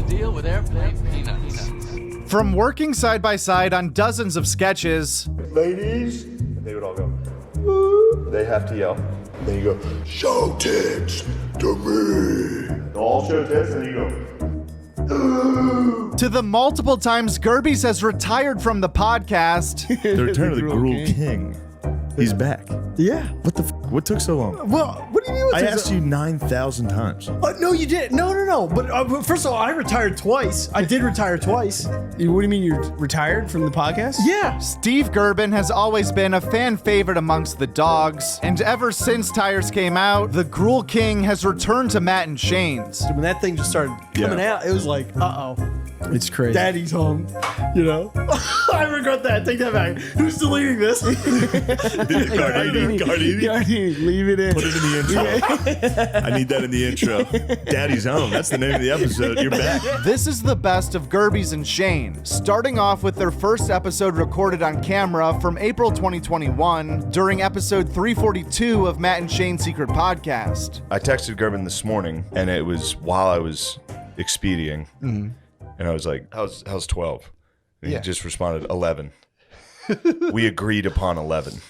deal with airplane peanuts? From working side by side on dozens of sketches, ladies, and they would all go, woo. They have to yell. Then you go, show tits to me. All show tits, and you go, ooh. To the multiple times Gerbies has retired from the podcast. The return of the Gruel King. He's back. Yeah. What the what took so long? Well, what do you mean? I asked you 9,000 times. No, you didn't. No. But first of all, I retired twice. I did retire twice. What do you mean you're retired from the podcast? Yeah. Steve Gerben has always been a fan favorite amongst the dogs, and ever since Tires came out, the Gruel King has returned to Matt and Shane's. When that thing just started coming out, it was like, It's crazy. Daddy's home, you know? I regret that. Take that back. Who's deleting this? Gardini. Leave it in. Put it in the intro. I need that in the intro. Daddy's home. That's the name of the episode. You're back. This is the best of Gerbies and Shane, starting off with their first episode recorded on camera from April 2021 during episode 342 of Matt and Shane's Secret Podcast. I texted Gerben this morning, and it was while I was expediting, and I was like, how's 12? And he just responded, 11. We agreed upon 11.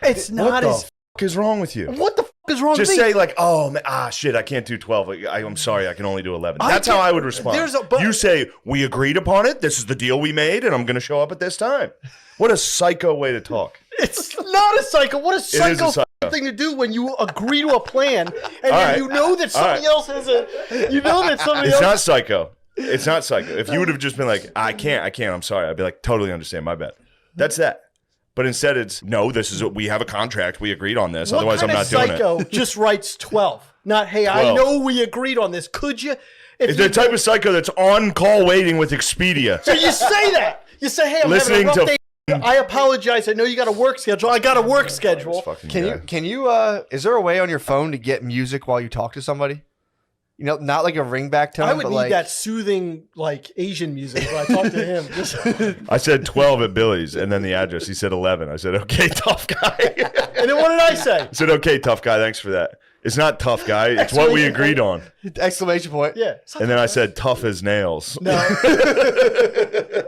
It's not as... What the f*** is wrong with you? What the f*** is wrong with me? Just say like, oh, man, shit, I can't do 12. I'm sorry, I can only do 11. That's how I would respond. You say, we agreed upon it. This is the deal we made, and I'm going to show up at this time. What a psycho way to talk. It's not a psycho. What a psycho thing to do when you agree to a plan, and then you know that somebody else has a... You know that somebody else... It's not psycho. It's not psycho. If you would have just been like, I can't, I'm sorry. I'd be like, totally understand, my bad. That's that. But instead it's, no, this is, we have a contract. We agreed on this. Otherwise, I'm not doing it. Psycho just writes 12. Not, hey, 12. I know we agreed on this. Could you? It's the type of psycho that's on call waiting with Expedia. So you say that. You say, hey, I'm having a rough day. I apologize. I know you got a work schedule. I got a work schedule. Can you, is there a way on your phone to get music while you talk to somebody? You know, not like a ringback tone. I would but need like that soothing, like Asian music when I talk to him. I said 12 at Billy's, and then the address. He said 11. I said, okay, tough guy. And then what did I say? I said, okay, tough guy. Thanks for that. It's not tough guy. It's what we agreed on. Exclamation point. Yeah. And then I said, tough as nails. No.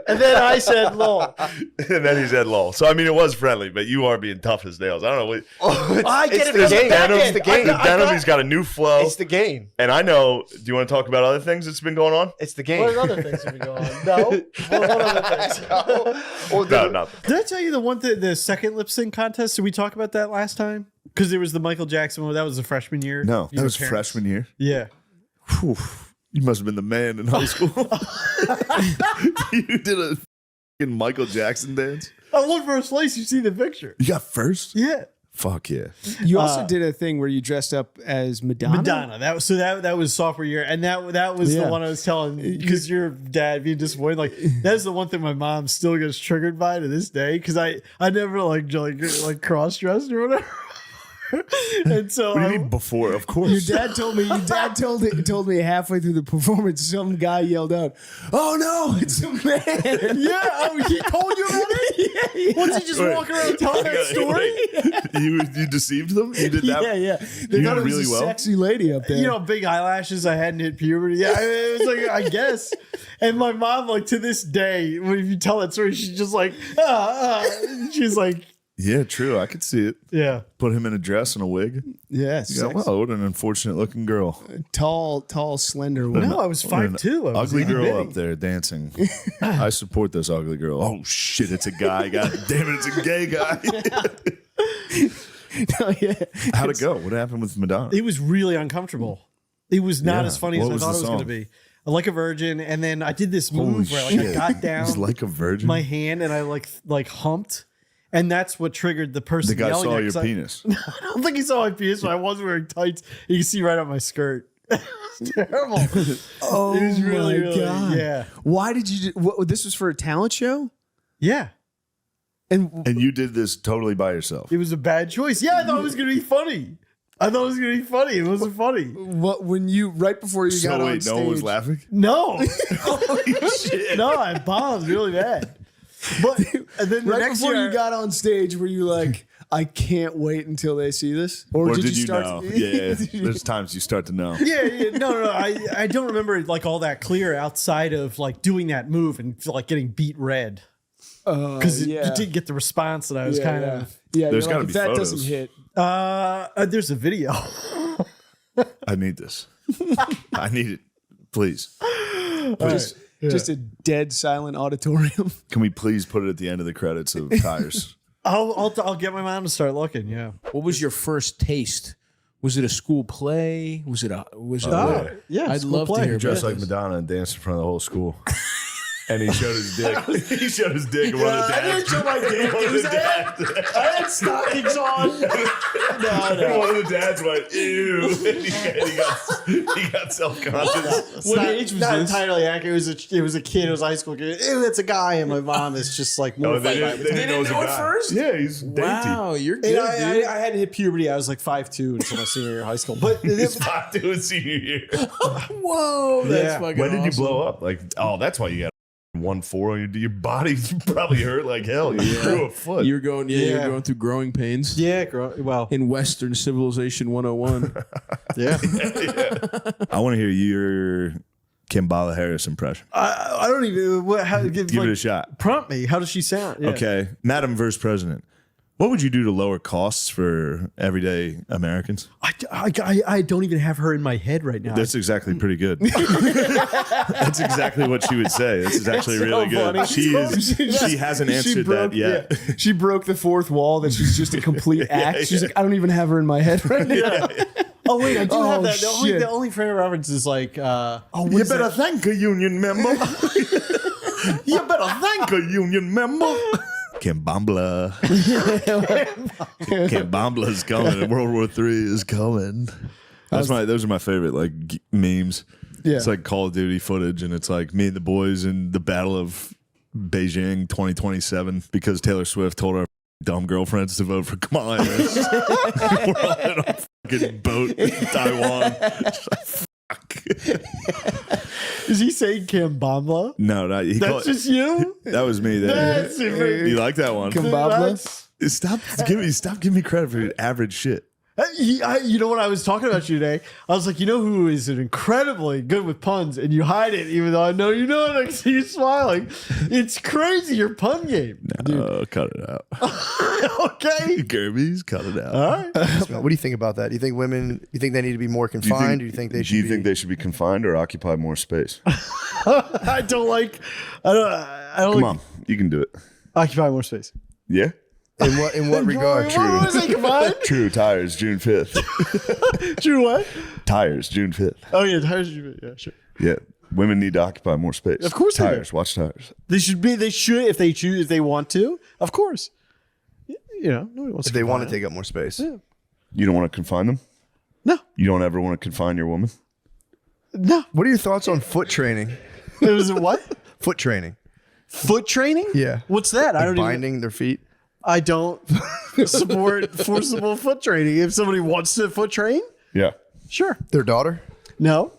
And then I said, lol. And then he said, lol. So, I mean, it was friendly, but you are being tough as nails. I don't know. I get it. It's the game. The denim, he's got a new flow. It's the game. And I know, do you want to talk about other things that's been going on? It's the game. What other things have been going on? No. What other things? No, nothing. Did I tell you the second lip sync contest? Did we talk about that last time? Because there was the Michael Jackson one. That was the freshman year. No, that was freshman year. Yeah. Whew. You must have been the man in high school. You did a fucking Michael Jackson dance. I won first place. You see the picture. You got first? Yeah. Fuck yeah. You also did a thing where you dressed up as Madonna. Madonna. That was sophomore year, and that was the one I was telling because your dad being disappointed. Like that's the one thing my mom still gets triggered by to this day because I never like cross dressed or whatever. And so what do you mean before? Of course. Your dad told me halfway through the performance, some guy yelled out, "Oh no, it's a man!" Yeah, he told you about it. Yeah. Once he just walk around telling that story. You deceived them. You did that. Yeah. They thought it was a sexy lady up there. You know, big eyelashes. I hadn't hit puberty. Yeah, it was like I guess. And my mom, like to this day, when you tell that story, she's just like, she's like. Yeah, true. I could see it. Yeah. Put him in a dress and a wig. Yes. Yeah, wow, what an unfortunate looking girl. Tall, slender woman. No, I was 5'2". Ugly girl up there dancing. I support this ugly girl. Oh, shit, it's a guy. God damn it, it's a gay guy. No, yeah. How'd it go? What happened with Madonna? It was really uncomfortable. It was not as funny as I thought it was going to be. Like a virgin, and then I did this move where I got down like a virgin. My hand and I like humped. And that's what triggered the person yelling. The guy saw your penis. I don't think he saw my penis, but I was wearing tights. You can see right up my skirt. It's terrible. Oh, it was really God. Yeah. Why did you do this was for a talent show? Yeah. And you did this totally by yourself. It was a bad choice. Yeah, I thought it was going to be funny. It wasn't funny. What when you right before you got on stage? No one was laughing? No. Holy shit. No, I bombed really bad. But and then right before you got on stage, were you like, I can't wait until they see this? Or did you know? Yeah, there's times you start to know. Yeah, no. I don't remember it like all that clear outside of like doing that move and like getting beat red because it didn't get the response that I was kind of. Yeah, There's got to be that photos. doesn't hit. There's a video. I need this. I need it. Please. Please. Just a dead silent auditorium. Can we please put it at the end of the credits of Tires? I'll get my mom to start looking. Yeah. What was your first taste? Was it a school play? Was it? Yeah. I'd school love play. to hear Dressed about like this. Madonna and danced in front of the whole school. And he showed his dick. He showed his dick. And one of the dads. I didn't show my dick. One of the dads. I had stockings on. And one of the dads went, ew. And he got self-conscious. What age was not this? Entirely accurate. It was a kid. It was a high school kid. Ew, that's a guy. And my mom is just like They mortified. didn't know it was a guy. first? Yeah, he's dainty. Wow, you're And good, dude. I hadn't hit puberty. I was like 5'2" until my senior year of high school. But He's 5'2" in senior year. Whoa, that's Yeah. fucking When did you awesome. blow up? Like, oh, that's why you got 1.4 on your body. Probably hurt like hell. You grew a foot. You're going, you're going through growing pains. yeah, well, In Western Civilization 101. yeah. I want to hear your Kimbala Harris impression. I don't even. Give it a shot. Prompt me. How does she sound? Yeah. Okay. Madam Vice President, what would you do to lower costs for everyday Americans? I don't even have her in my head right now. That's exactly pretty good. That's exactly what she would say. This is actually really good. funny. She hasn't answered that yet. Yeah. She broke the fourth wall that she's just a complete act. She's like, I don't even have her in my head right now. Oh wait, I do have that. shit. The only frame of reference is like, You better thank a union member. You better thank a union member. Kimbambla. Kimbambla's coming. And World War III is coming. Those are my favorite like memes. Yeah. It's like Call of Duty footage, and it's like me and the boys in the Battle of Beijing 2027 because Taylor Swift told our dumb girlfriends to vote for Kamala Harris. We're all in a fucking boat in Taiwan. Fuck. is he saying Kambambla? No, not he. That's just you. That was me there. That's super. You like that one? Kimbabla? Stop giving me credit for average shit. You know what I was talking about you today? I was like, you know who is incredibly good with puns, and you hide it, even though I know you know it. I see you smiling. It's crazy your pun game. No, cut it out. Okay. Gerbies, cut it out. All right. What do you think about that? Do you think women? You think they need to be more confined? Do you think they should? Do you think they should be confined or occupy more space? I don't like. I don't Come like on, you can do it. occupy more space. Yeah. In what regard? What was I combined? True. Tires, June 5th. True what? Tires, June 5th. Oh yeah, yeah, sure. Yeah. Women need to occupy more space. Of course they do. Tires. Watch Tires. They should if they choose, if they want to. Of course. You know, nobody wants If to they want to confine take up more space. them. You don't want to confine them? No. You don't ever want to confine your woman? No. What are your thoughts on foot training? It was what? Foot training. Foot training? Yeah. What's that? I don't even. Binding their feet. I don't support forcible foot training. If somebody wants to foot train, Yeah. sure. Their daughter. No.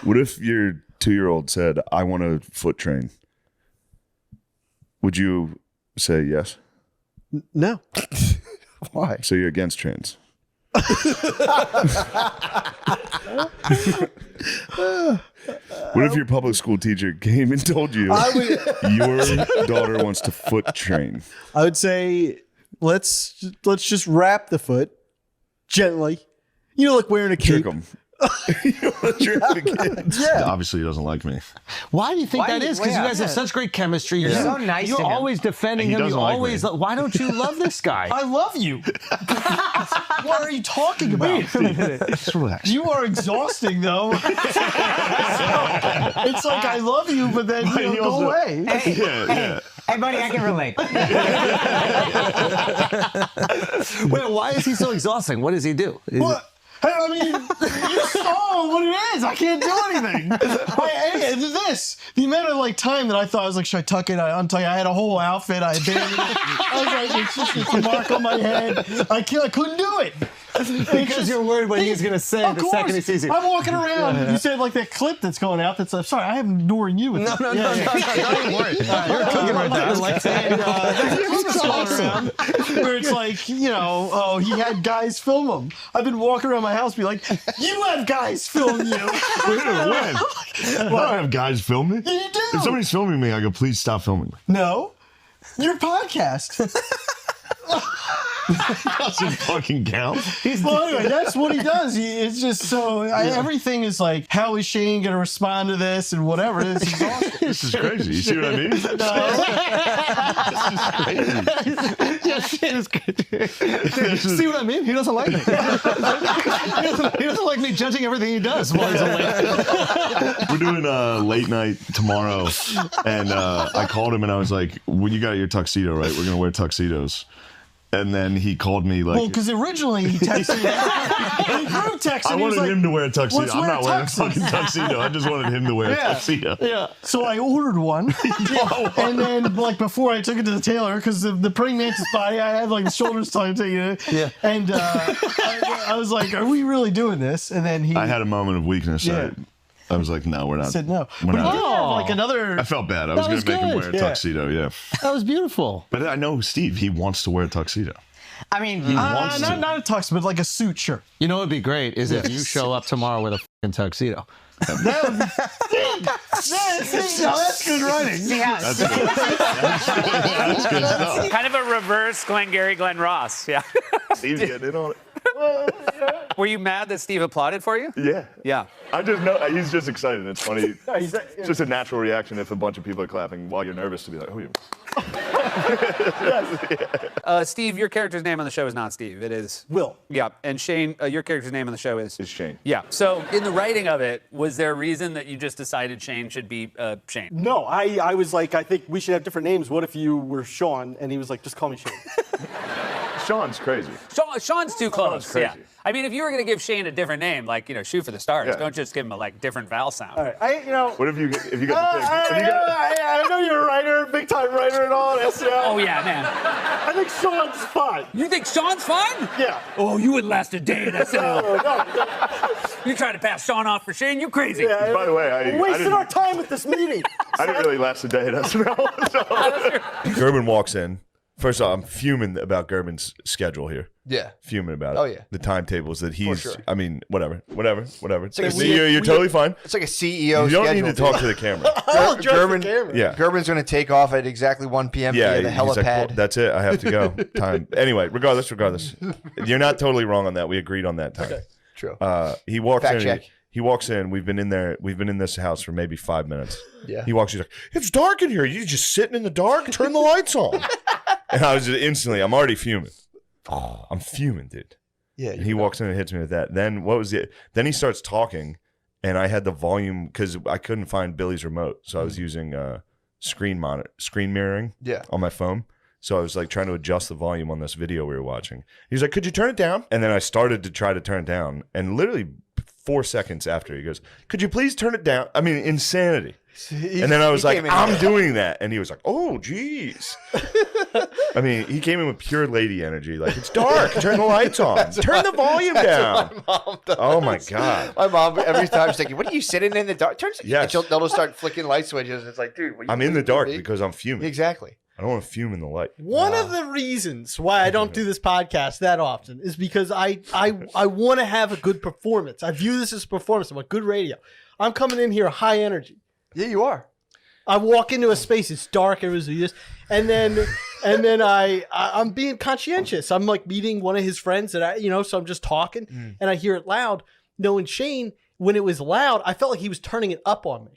What if your 2-year-old said, I want to foot train? Would you say yes? No. Why? So you're against trans? What if your public school teacher came and told you your daughter wants to foot train? I would say let's just wrap the foot gently. You know, like wearing a cape. Trick them. You want to trick the kids? Yeah. Obviously, he doesn't like me. Why do you think Why that do you- is? Because you yeah, guys have yeah. such great chemistry. You're so nice You're to him. always defending He him. You doesn't like always. me. Why don't you love this guy? I love you. What are you talking about? Just relax. You are exhausting, though. It's like I love you, but then you go away. Yeah. Hey, buddy, I can relate. Wait, why is he so exhausting? What does he do? What? Hey, I mean, you saw what it is. I can't do anything. The amount of like time that I thought I was like, should I tuck it? I untuck it. I had a whole outfit. I abandoned it. I was like, it's a mark on my head. I couldn't do it. Because you're worried what he's going to say the second he sees you. I'm walking around. You said like that clip that's going out. That's I'm sorry, I am ignoring you. With No, don't even worry. You're cooking right now. Where it's like, you know, oh, he had guys film him. I've been walking around my house, be like, you have guys film you. When? I don't have guys film me. You do. If somebody's filming me, I go, please stop filming me. No, your podcast. Doesn't fucking count. Well, anyway, that's what he does. It's just so everything is like, how is Shane going to respond to this and whatever. This is awesome. This is crazy. You see what I mean? Yeah, shit is good. See what I mean? He doesn't like me. He doesn't like me judging everything he does while he's awake. We're doing a late night tomorrow, and I called him and I was like, "When you got your tuxedo, right? We're gonna wear tuxedos." And then he called me like, well, because originally he texted me. He group texted. I wanted him to wear a tuxedo. Let's I'm wear not wearing a fucking tuxedo. I just wanted him to wear a tuxedo. Yeah. So I ordered one, and then like before I took it to the tailor, because of the praying mantis body, I had like the shoulders tight, you know. Yeah. And I was like, "Are we really doing this?" And then I had a moment of weakness. Yeah. I was like, "No, we're not." I said no. We're But not. he did have like another. I felt bad. I was going to make him wear a tuxedo. Yeah. That was beautiful. But I know Steve. He wants to wear a tuxedo. I mean, wants to. not a tux, but like a suit shirt. you know what would be great is if you show up tomorrow with a fucking tuxedo. That's good writing. That's good. That's good stuff. Kind of a reverse Glengarry Glen Ross. Yeah. Steve's getting in on it. Were you mad that Steve applauded for you? Yeah. Yeah. I just know he's just excited. It's funny. It's just a natural reaction if a bunch of people are clapping while you're nervous to be like, oh, yeah. Steve, your character's name on the show is not Steve. It is Will. Yeah. And Shane, your character's name on the show is Shane. Yeah. So in the writing of it, was there a reason that you just decided Shane should be Shane? No, I was like, I think we should have different names. What if you were Sean? And he was like, just call me Shane. Sean's crazy. Sean's too close. crazy. Yeah. I mean, if you were going to give Shane a different name, like, you know, shoot for the stars, Yeah. don't just give him a different vowel sound. All right, What if you got the thing? I know you're a writer, big time writer and all that stuff. Oh, yeah, man. I think Sean's fine. You think Sean's fine? Yeah. Oh, you wouldn't last a day at SNL. No. You trying to pass Sean off for Shane? You're crazy. Yeah, By the way, we're wasting our time with this meeting. I didn't really last a day at SNL. So. Gerben walks in. First off, I'm fuming about Gerben's schedule here. Yeah. Fuming about it. Oh, yeah. The timetables that he's, sure. I mean, whatever. like a You're totally fine. It's like a CEO You don't schedule. need to talk to the camera. I'll address the camera. Yeah. Gerben's going to take off at exactly 1 p.m. Yeah, via the he's like, helipad. well, that's it. I have to go. Time. Anyway, regardless. You're not totally wrong on that. We agreed on that time. Okay. True. He walks Fact in. check. He walks in. We've been in there. We've been in this house for maybe 5 minutes. Yeah. He walks. He's like, "It's dark in here. You just sitting in the dark. Turn the lights on." And I was just instantly. I'm already fuming. Oh, I'm fuming, dude. Yeah. And he walks in and hits me with that. Then what was it? Then he starts talking, and I had the volume because I couldn't find Billy's remote, so I was using screen mirroring. Yeah. On my phone. So I was like trying to adjust the volume on this video we were watching. He was like, "Could you turn it down?" And then I started to try to turn it down, and literally 4 seconds after, he goes, "Could you please turn it down?" I mean, insanity. And then I was like, "I'm doing that," and he was like, "Oh, geez." I mean, he came in with pure lady energy. Like, "It's dark. Turn the lights on. Turn the volume down." My mom does. Oh my god. My mom every time she's thinking, "What are you sitting in the dark?" Turns. Yes. And they'll just start flicking light switches. It's like, dude, I'm in the dark because I'm fuming. Exactly. I don't want to fume in the light. One of the reasons why I don't do this podcast that often is because I want to have a good performance. I view this as a performance. I'm a good radio. I'm coming in here high energy. Yeah, you are. I walk into a space, it's dark, everyone's like this, and then I'm being conscientious. I'm like meeting one of his friends that so I'm just talking and I hear it loud. Knowing Shane, when it was loud, I felt like he was turning it up on me.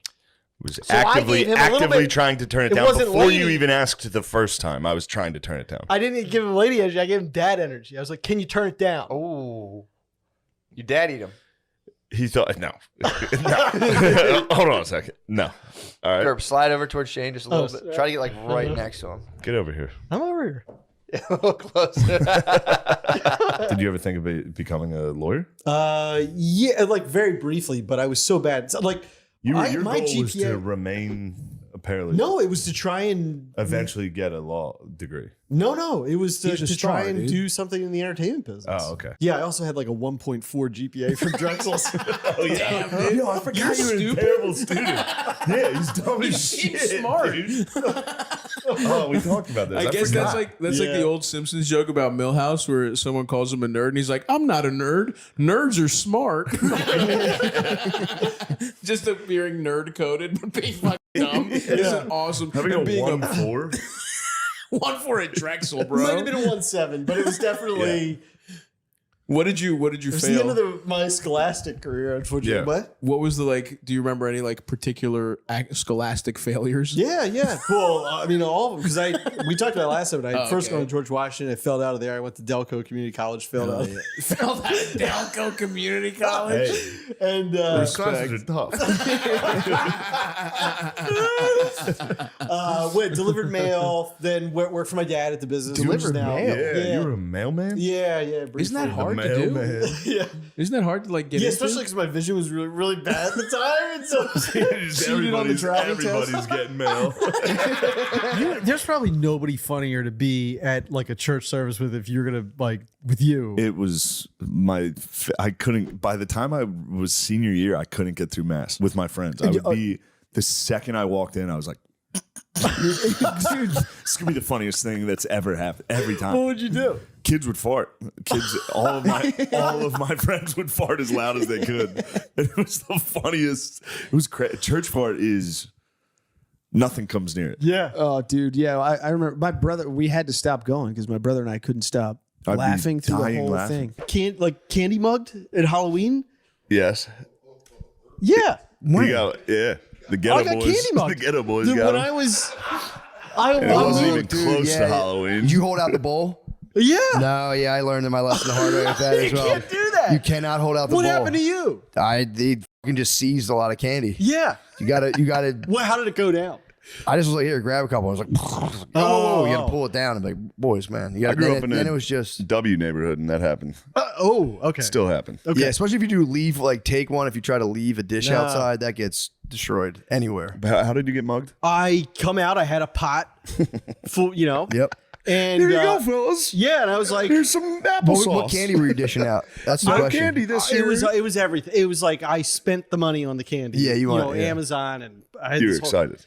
Was So I gave him a little actively bit- trying to turn it it down wasn't before you lady. even asked the first time. I was trying to turn it down. I didn't give him lady energy. I gave him dad energy. I was like, "Can you turn it down?" Oh, you daddied him. He thought no. No. Hold on a second. No. All right. Gerb, slide over towards Shane just a little Oh, bit. Try to get like right next to him. Get over here. I'm over here. Yeah, a little closer. Did you ever think about becoming a lawyer? Yeah, like very briefly, but I was so bad. So, like Your my goal was GPA to remain paralegal. No, it was to try and Eventually get a law degree. No, it was to He's a try star, and dude. do something in the entertainment business. Oh, okay. Yeah, I also had like a 1.4 GPA from Drexel's. Oh yeah. Yo, I forgot you were a terrible student. Yeah, he's dumb as shit. smart. Dude. Oh, we talked about this. I guess forgot. that's like the old Simpsons joke about Milhouse where someone calls him a nerd and he's like, I'm not a nerd. Nerds are smart. Just appearing nerd coded but being fucking dumb isn't awesome. Having And a being 1.4. 1.4 at Drexel, It might have been bro. a 1.7, but it was definitely What did you it was the end fail? of my scholastic career, unfortunately. Yeah. What? What was the like? Do you remember any like particular scholastic failures? Yeah. Well, I mean, all of them because we talked about it last time. I first okay. gone to George Washington. I failed out of there. I went to Delco Community College. Failed out. Failed out of Delco Community College. Hey, And those classes are tough. went delivered mail. Then worked for my dad at the business. Delivered mail? Yeah, you were a mailman? Yeah. Isn't that briefly. hard to do? Mailman. Yeah. Isn't that hard to like get Yeah, into? especially because my vision was really, really bad at the time. And so cheated on the Everybody's, driving test. everybody's getting mail. There's probably nobody funnier to be at like a church service with if you're gonna like with you. It was I couldn't, by the time I was senior year, I couldn't get through mass with my friends. I would be, the second I walked in, I was like, this is gonna be the funniest thing that's ever happened every time. What would you do? Kids would fart. All of my friends would fart as loud as they could. And it was the funniest. It was church fart is nothing comes near it. Yeah. Oh, dude. Yeah. I remember my brother, we had to stop going because my brother and I couldn't stop I'd be laughing through the dying whole laughing. thing. Like candy mugged at Halloween? Yes. Yeah. You got, yeah. The ghetto I got boys. candy mugged. The ghetto boys Dude, got when him. I was And it wasn't even dude, close yeah. to Halloween. Did you hold out the bowl? Yeah. No, yeah, I learned my lesson the hard way with that as well. can't do that. You cannot hold out the What bowl. happened to you? They fucking just seized a lot of candy. Yeah. You gotta. What? How did it go down? I just was like, here, grab a couple. I was like, whoa, you gotta pull it down. I'm like, boys, man. You gotta, I grew up in then a it was just. W neighborhood, and that happened. Okay. Still happened. Okay. Yeah, especially if you do leave, like take one. If you try to leave a dish outside, that gets destroyed anywhere. How did you get mugged? I come out. I had a pot full. Yep. And Here you go, fellas. Yeah, and I was like, Here's some applesauce. What candy were you dishing out? That's the No question. candy this it year. was everything. It was like I spent the money on the candy. Yeah, you want- yeah. Amazon, and I had You were this whole- excited.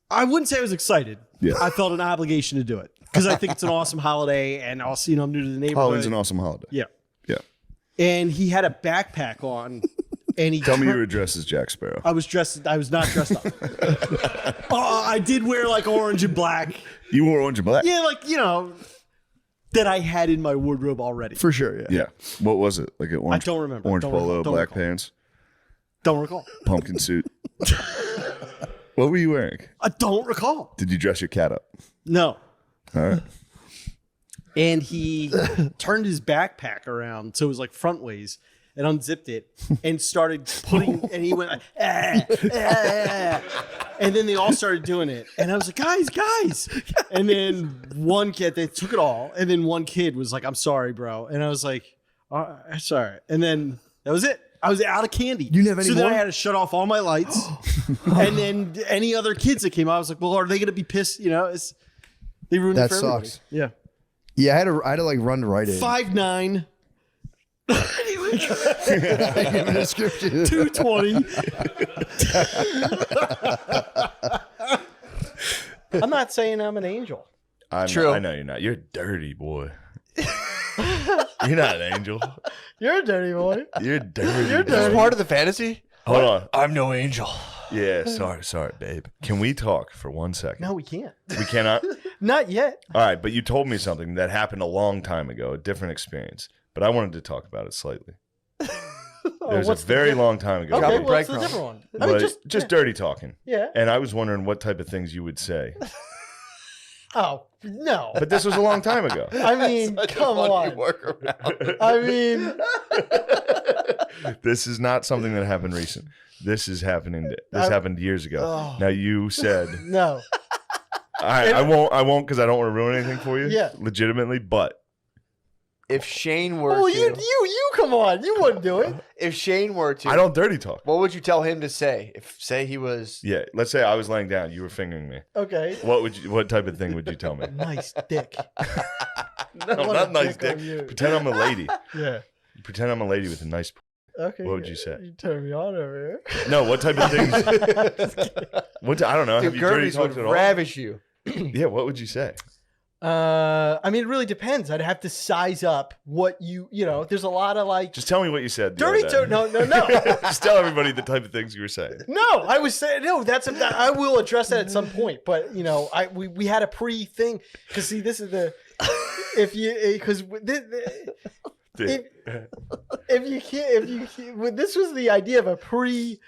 I wouldn't say I was excited. Yeah. I felt an obligation to do it because I think it's an awesome holiday, and also I'm new to the neighborhood. Halloween's an awesome holiday. Yeah. Yeah. And he had a backpack on, and he Tell me you were dressed as Jack Sparrow. I was not dressed up. I did wear like orange and black. You wore orange and black? Yeah, like that I had in my wardrobe already. For sure, yeah. Yeah. What was it? Like an orange, don't remember. Orange Don't polo, recall. Don't black recall. pants, Don't recall. pumpkin suit. What were you wearing? I don't recall. Did you dress your cat up? No. All right. And he turned his backpack around so it was like front ways and unzipped it and started putting and he went like, and then they all started doing it and I was like, guys, and then one kid, they took it all, and then one kid was like, I'm sorry, bro, and I was like, sorry, and then that was it. I was out of candy. You didn't have any so then more? I had to shut off all my lights, and then any other kids that came out, I was like, well, are they gonna be pissed? They ruined it That for everybody. sucks. Yeah. Yeah, I had to like run to Rite Aid. 5'9", Give a description. 220. I'm not saying I'm an angel. True. I know you're not. You're a dirty boy. You're not an angel. You're a dirty boy. You're dirty. You're This is dirty. part of the fantasy. Hold on. I'm no angel. Yeah, sorry, babe. Can we talk for 1 second? No, we can't. We cannot? Not yet. All right, but you told me something that happened a long time ago, a different experience. But I wanted to talk about it slightly. There's a what's the very long time ago. Okay, Drop a well, it's a breadcrumb. different one. I But mean, just yeah. dirty talking. Yeah. And I was wondering what type of things you would say. Oh, no. But this was a long time ago. I mean, come on. I mean, This is not something that happened recent. This is happening. This happened years ago. Oh. Now you said, no. I won't because I don't want to ruin anything for you. Yeah. Legitimately, but If Shane were to, you come on, you wouldn't do it. if Shane were to, I don't dirty talk. what would you tell him to say? If say he was, Yeah, let's say I was laying down, you were fingering me. Okay. What type of thing would you tell me? Nice dick. No, not nice dick. on you. Pretend I'm a lady. Yeah. Pretend I'm a lady with a nice. Okay. What would you say? You turn me on over here. No, what type of things? I don't know. dude, Have you dirty Gerbies talked would at all? ravish you. Yeah, what would you say? I mean, it really depends. I'd have to size up what you know. There's a lot of like Just tell me what you said. the dirty. other day. No. Just tell everybody the type of things you were saying. No, I was saying no. I will address that at some point. But you know, we had a pre thing because see, this is the if you because this was the idea of a pre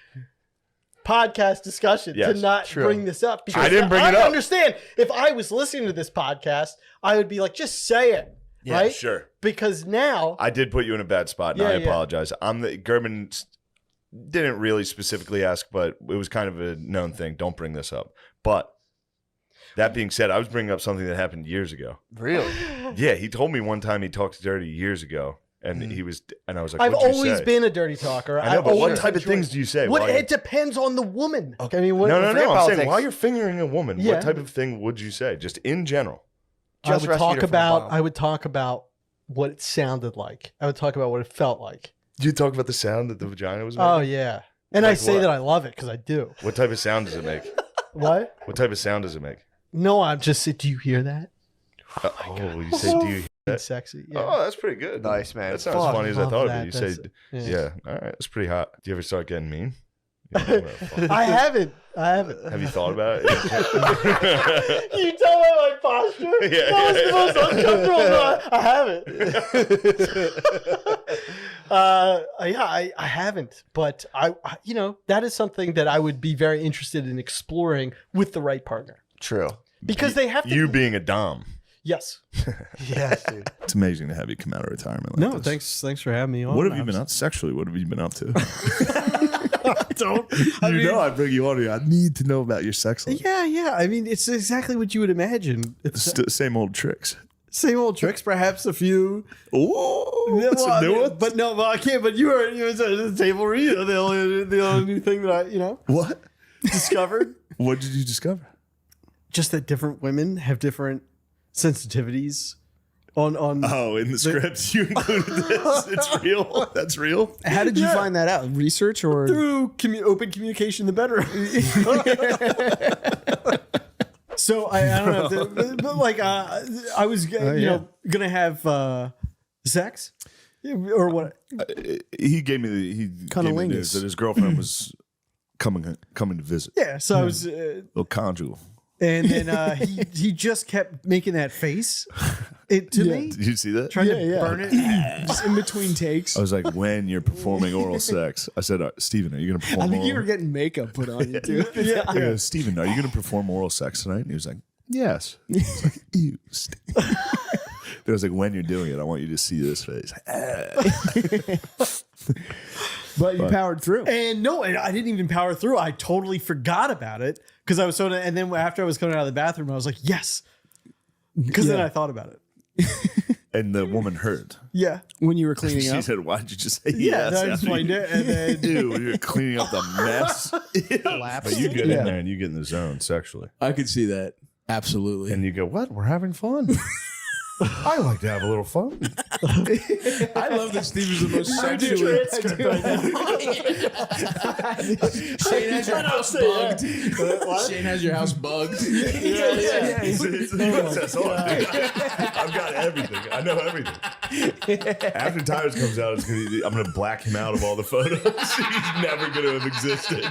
podcast discussion Yes, to not true. bring this up. Because I didn't bring it up. I understand if I was listening to this podcast, I would be like, just say it, right? Sure. Because now I did put you in a bad spot, and Yeah, I yeah. apologize. Gerben didn't really specifically ask, but it was kind of a known thing. Don't bring this up. But that being said, I was bringing up something that happened years ago. Really? Yeah, he told me one time he talked dirty years ago, and I was like, I've What'd you always say? been a dirty talker. I know, but what always type of enjoyed- things do you say? What while you- it depends on the woman. Okay. I mean, what, No. forget I'm saying politics. while you're fingering a woman, Yeah. what type of thing would you say? Just in general. Just rescued her from a bomb. I would talk about what it sounded like. I would talk about what it felt like. Do you talk about the sound that the vagina was making? Oh yeah, and I Like say what? that I love it because I do. What type of sound does it make? What? What type of sound does it make? No, I'm just. Do you hear that? You say, do you hear that? It's sexy. Yeah. Oh, that's pretty good. Nice, man. That's not Fuck, as funny as I love thought that. it would be. You That's- say, yeah. yeah, all right, that's pretty hot. Do you ever start getting mean? Have I haven't. you thought about it? You tell by my posture. Yeah, That was the most uncomfortable. No, I haven't. I haven't. But I, you know, that is something that I would be very interested in exploring with the right partner True. because they have to. You being a dom. Yes. Yes, dude. It's amazing to have you come out of retirement. Like No, this. thanks for having me on. What have you been up sexually? What have you been up to? Don't. I bring you on here. I need to know about your sex life. Yeah. I mean, it's exactly what you would imagine. It's Same old tricks. same old tricks, perhaps a few. Oh, Yeah, some new ones? But no, I can't. But you were at the table read. The only new thing that I What? discovered. What did you discover? Just that different women have different sensitivities on Oh, in the script you included this. It's real. That's real. How did you find that out? Research or through open communication in the bedroom. So I don't know, but like I was gonna have sex or what? He gave me the Cunnilingus. news that his girlfriend was coming to visit. Yeah. So I was. Little conjugal. And then he just kept making that face to me, Did you see that? trying to burn it. just in between takes? I was like, when you're performing oral sex, I said, Steven, are you going to perform I think oral? you were getting makeup put on you too. I go, Steven, are you going to perform oral sex tonight? And he was like, yes. I was like, ew, Steven. It was like, when you're doing it, I want you to see this face. But you powered through. And no, and I didn't even power through. I totally forgot about it because I was so. And then after I was coming out of the bathroom, I was like, yes, because then I thought about it. And the woman heard. Yeah, When you were cleaning She up. said, why'd you just say yeah. yes? Then I explained it, and then Ew, you're cleaning up the mess. But you get in there and you get in the zone sexually. I could see that. Absolutely. And you go, what? We're having fun. I like to have a little fun. I love that Steve is the most sexually. Shane has your house bugged. Shane has your house bugged. That's all, dude. I've got everything. I know everything. After Tires comes out, I'm going to black him out of all the photos. He's never going to have existed.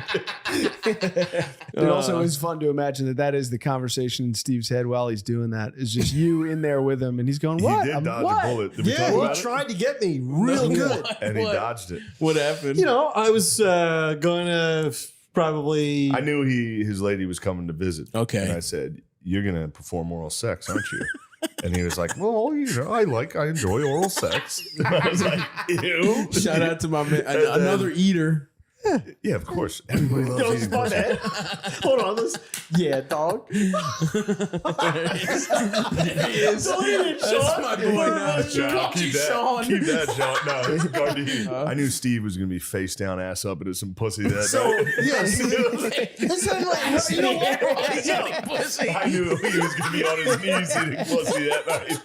It also is fun to imagine that is the conversation in Steve's head while he's doing that. Is just you in there with him, and he's going, "What? He did dodge what?" a bullet. Did we talk about tried to get me real good. it? And he dodged it. What happened? You know, I was going to probably. I knew his lady was coming to visit. Okay. And I said, you're going to perform oral sex, aren't you? And he was like, well, you know, I enjoy oral sex. And I was like, ew. Shout out to my man, another eater. Yeah, of course. Everybody loves eating pussy. Hold on, this. Yeah, dog. That's my boy now. Keep that, Sean. No, it's Gardees. I knew Steve was going to be face down, ass up into some pussy that night. Yes. I knew he was going to be on his knees eating pussy that night.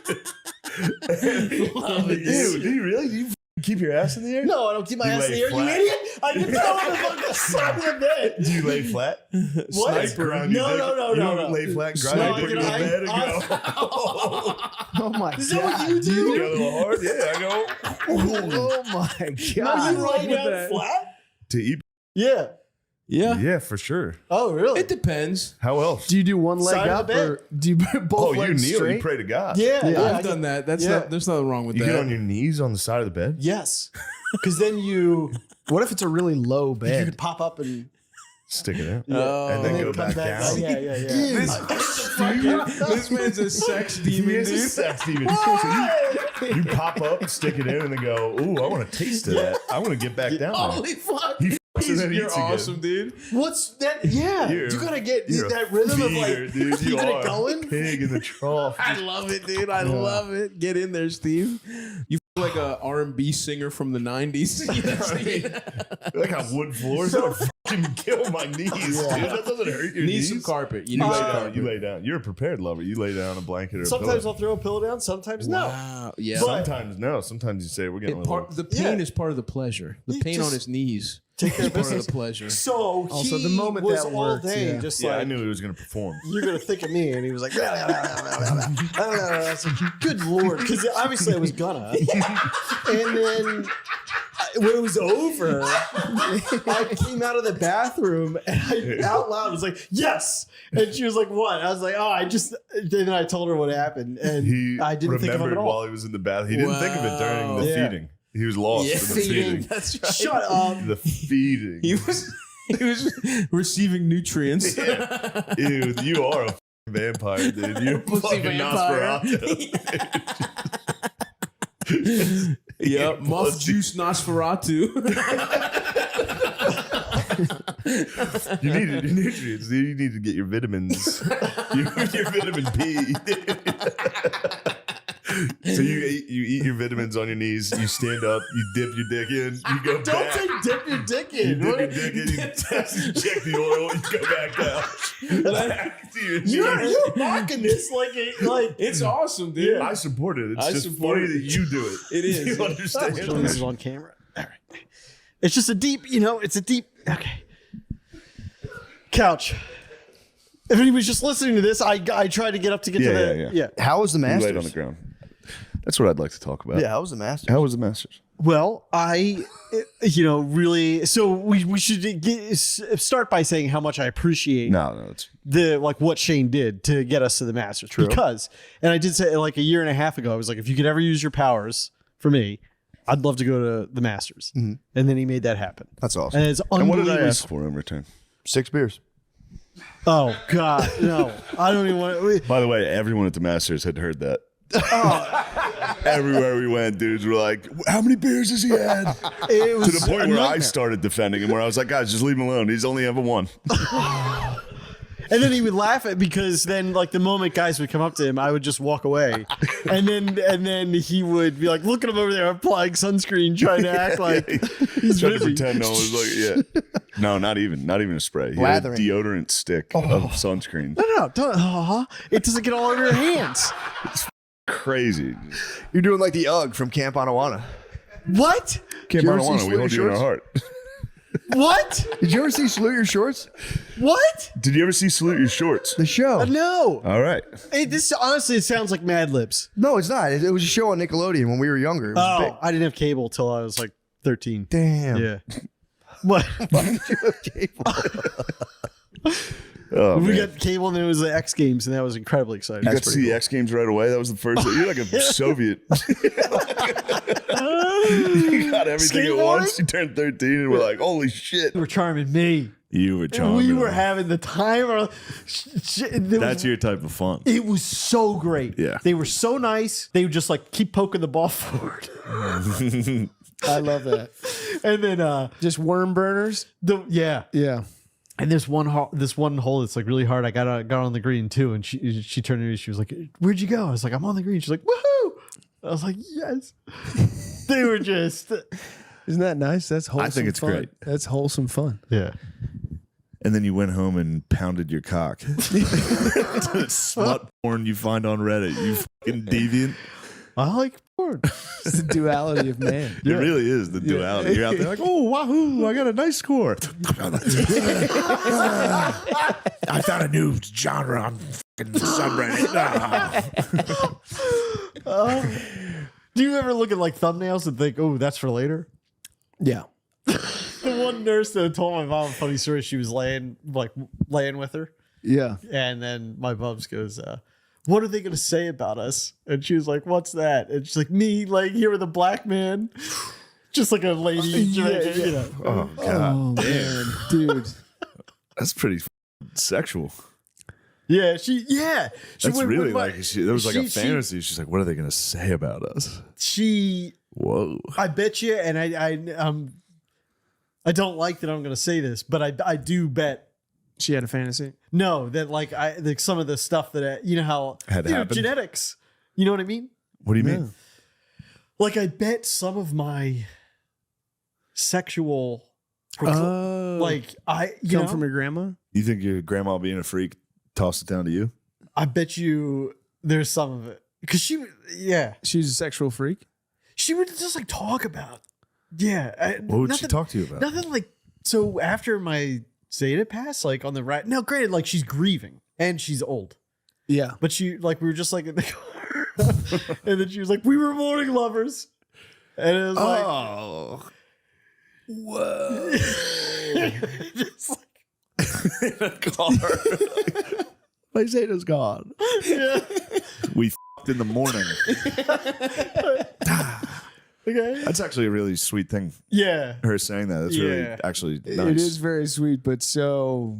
Dude, do you really? Do you keep your ass in the air? No, I don't keep my ass in the air. You idiot! I can tell on the side of the bed. Do you lay flat? What? Like grind your dick? No. You don't lay flat and grind your dick in the bed and go. Oh my god! Is that what you do? You go a little hard? Yeah, I go. Oh my No, god! you lie down flat? To eat? Yeah. Yeah. Yeah, for sure. Oh, really? It depends. How else? Do you do one leg Side of up the bed. or do you both you legs kneel. straight? You pray to God. Yeah, I've done that. There's nothing wrong with You that. get on your knees on the side of the bed? Yes. Because then you What if it's a really low bed? could pop up and Stick it out. Oh. And then then go come back down. Yeah. This man's a sex demon, He is a dude. sex demon. So you pop up, stick it in, and then go, ooh, I want a taste of that. I want to get back down there. Holy fuck. He f***s and then You're eats again. awesome, dude. What's that? Yeah. You're- You gotta get You're that a rhythm of feeder, like dude. You keeping are it going. pig in the trough. I love it, dude. I love it. Get in there, Steve. You feel like a R&B singer from the 90s. You know what I mean? Like on wood floors, that'll fucking kill my knees, dude. That doesn't hurt your Need knees. some carpet. You You need lay some down. carpet. You lay down. You're a prepared lover. You lay down on a blanket or a Sometimes pillow. I'll throw a pillow down. Sometimes no. Wow. Yeah. Sometimes no. Sometimes you say we're getting a little. The pain is part of the pleasure. The You pain on just his knees take care is of part of business. the pleasure. So Also, he the moment was that all works, day yeah. just Yeah, like I knew he was going to perform. you're gonna think of me, and he was like, I was like, good lord, because obviously I was gonna. And then when it was over, I came out of the bathroom and I out loud was like, yes. And she was like, what? I was like, oh, I just. Then I told her what happened, and He I didn't think of it remembered at all. while he was in the bath. He didn't think of it during the Yeah. feeding. He was lost in the feeding. That's right. Shut up. The feeding. He was receiving nutrients. Ew, you are a f***ing vampire, dude. You're a Pussy fucking vampire. Nosferatu. Yep, muff juice Nosferatu. You need your nutrients, dude. You need to get your vitamins. your vitamin P. So you eat your vitamins on your knees. You stand up. You dip your dick in. You go Don't back. say dip your dick You in. dip your dick in. You check the oil. You go back down. Back to your You're knees. mocking this like It's awesome, dude. I support it. It's I just support funny it. that you do it. It is. You understand? this is on camera. All right. It's just a deep, it's a deep. Okay. Couch. If anybody's just listening to this, I tried to get up to get to the. yeah. How was the You Masters? laid on the ground. That's what I'd like to talk about. Yeah, how was the Masters? How was the Masters? Well, really. So we should start by saying how much I appreciate No, it's what Shane did to get us to the Masters. Because, and I did say like a year and a half ago, I was like, if you could ever use your powers for me, I'd love to go to the Masters. Mm-hmm. And then he made that happen. That's awesome. And it's And what did I unbelievable. ask for in return? 6 beers. Oh God, no! I don't even want to. By the way, everyone at the Masters had heard that. Everywhere we went, dudes were like, "How many beers has he had?" It was To the point a where I nightmare. started defending him, where I was like, "Guys, just leave him alone. He's only ever one." And then he would laugh at because then like the moment guys would come up to him, I would just walk away, and then he would be like, "Look at him over there applying sunscreen, trying to act like he's Trying to busy." pretend no one was like, yeah. No, not even a spray. He had a Lathering. deodorant stick of sunscreen. No, don't. It doesn't get all over your hands. Crazy. You're doing like the UGG from Camp Anawana. What? Camp you ever see Anawana, we Salute hold Your you in our Shorts? heart. What? Did you ever see Salute Your Shorts? What? Did you ever see Salute Your Shorts? The show. No. All right. This honestly, it sounds like Mad Libs. No, it's not. It was a show on Nickelodeon when we were younger. It was big. I didn't have cable till I was like 13. Damn. Yeah. What? Why did you have cable? Oh, We man. got cable and then it was the X Games and that was incredibly exciting. You got to see the X Games right away. That was the first. You're like a Soviet. You got everything at Skateboarding? once. You turned 13 and we're like, holy shit. You were charming me. You were charming. We were having the time. That's your type of fun. It was so great. Yeah. They were so nice. They would just like keep poking the ball forward. I love that. And then Just worm burners. Yeah. And this one hole that's like really hard. I got on the green too, and she turned to me. She was like, "Where'd you go?" I was like, "I'm on the green." She's like, "Woohoo!" I was like, "Yes." They were just. Isn't that nice? That's wholesome. I think it's fun. great. That's wholesome fun. Yeah. And then you went home and pounded your cock. Smut porn you find on Reddit. You fucking deviant. I like porn. It's the duality of man. It really is the duality. You're out there like, oh, wahoo, I got a nice score. I found a new genre on fucking subreddit. Do you ever look at like thumbnails and think, "Oh, that's for later"? Yeah. The one nurse that told my mom a funny story. She was laying with her. Yeah. And then my mom goes, "What are they going to say about us?" And she was like, "What's that?" And she's like, "Me, like here with a black man." Just like a lady. You know. Oh, God. Oh, man. Dude. That's pretty sexual. Yeah, she That's went really with my- like, there was like a fantasy. She's like, what are they going to say about us? Whoa. I bet you, and I don't like that I'm going to say this, but I do bet she had a fantasy. No, that like some of the stuff that you know how genetics. You know what I mean? What do you mean? Like I bet some of my sexual, like you know from your grandma. You think your grandma being a freak tossed it down to you? I bet you there's some of it because she's a sexual freak. She would just like talk about, What would she talk to you about? Nothing like so. After my Zeta passed, like on the right. Now, granted, like she's grieving and she's old. Yeah, but she like we were just like in the car, and then she was like, "We were morning lovers," and it was like, "Oh, whoa!" Just like in a car. My Zeta's gone. Yeah. We f***ed in the morning. Okay. That's actually a really sweet thing. Yeah. Her saying that. That's really actually nice. It is very sweet, but so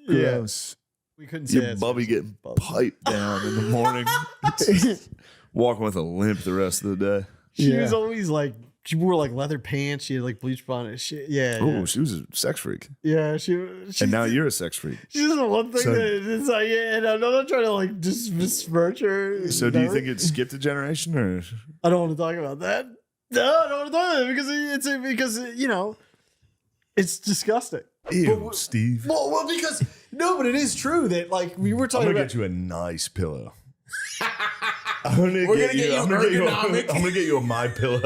gross. We couldn't say your bubby getting piped down in the morning. Walking with a limp the rest of the day. She was always like, she wore like leather pants. She had like bleach blonde and shit. Yeah. Oh, she was a sex freak. Yeah. She and now you're a sex freak. She's the one thing that is like, and I'm not trying to like just besmirch her. So do you think it skipped a generation or? I don't want to talk about that. No, I don't want to talk about it because you know, it's disgusting. Ew, Steve. Well, because no, but it is true that like we were talking I'm gonna about. get you a nice pillow. I'm gonna get you a My Pillow.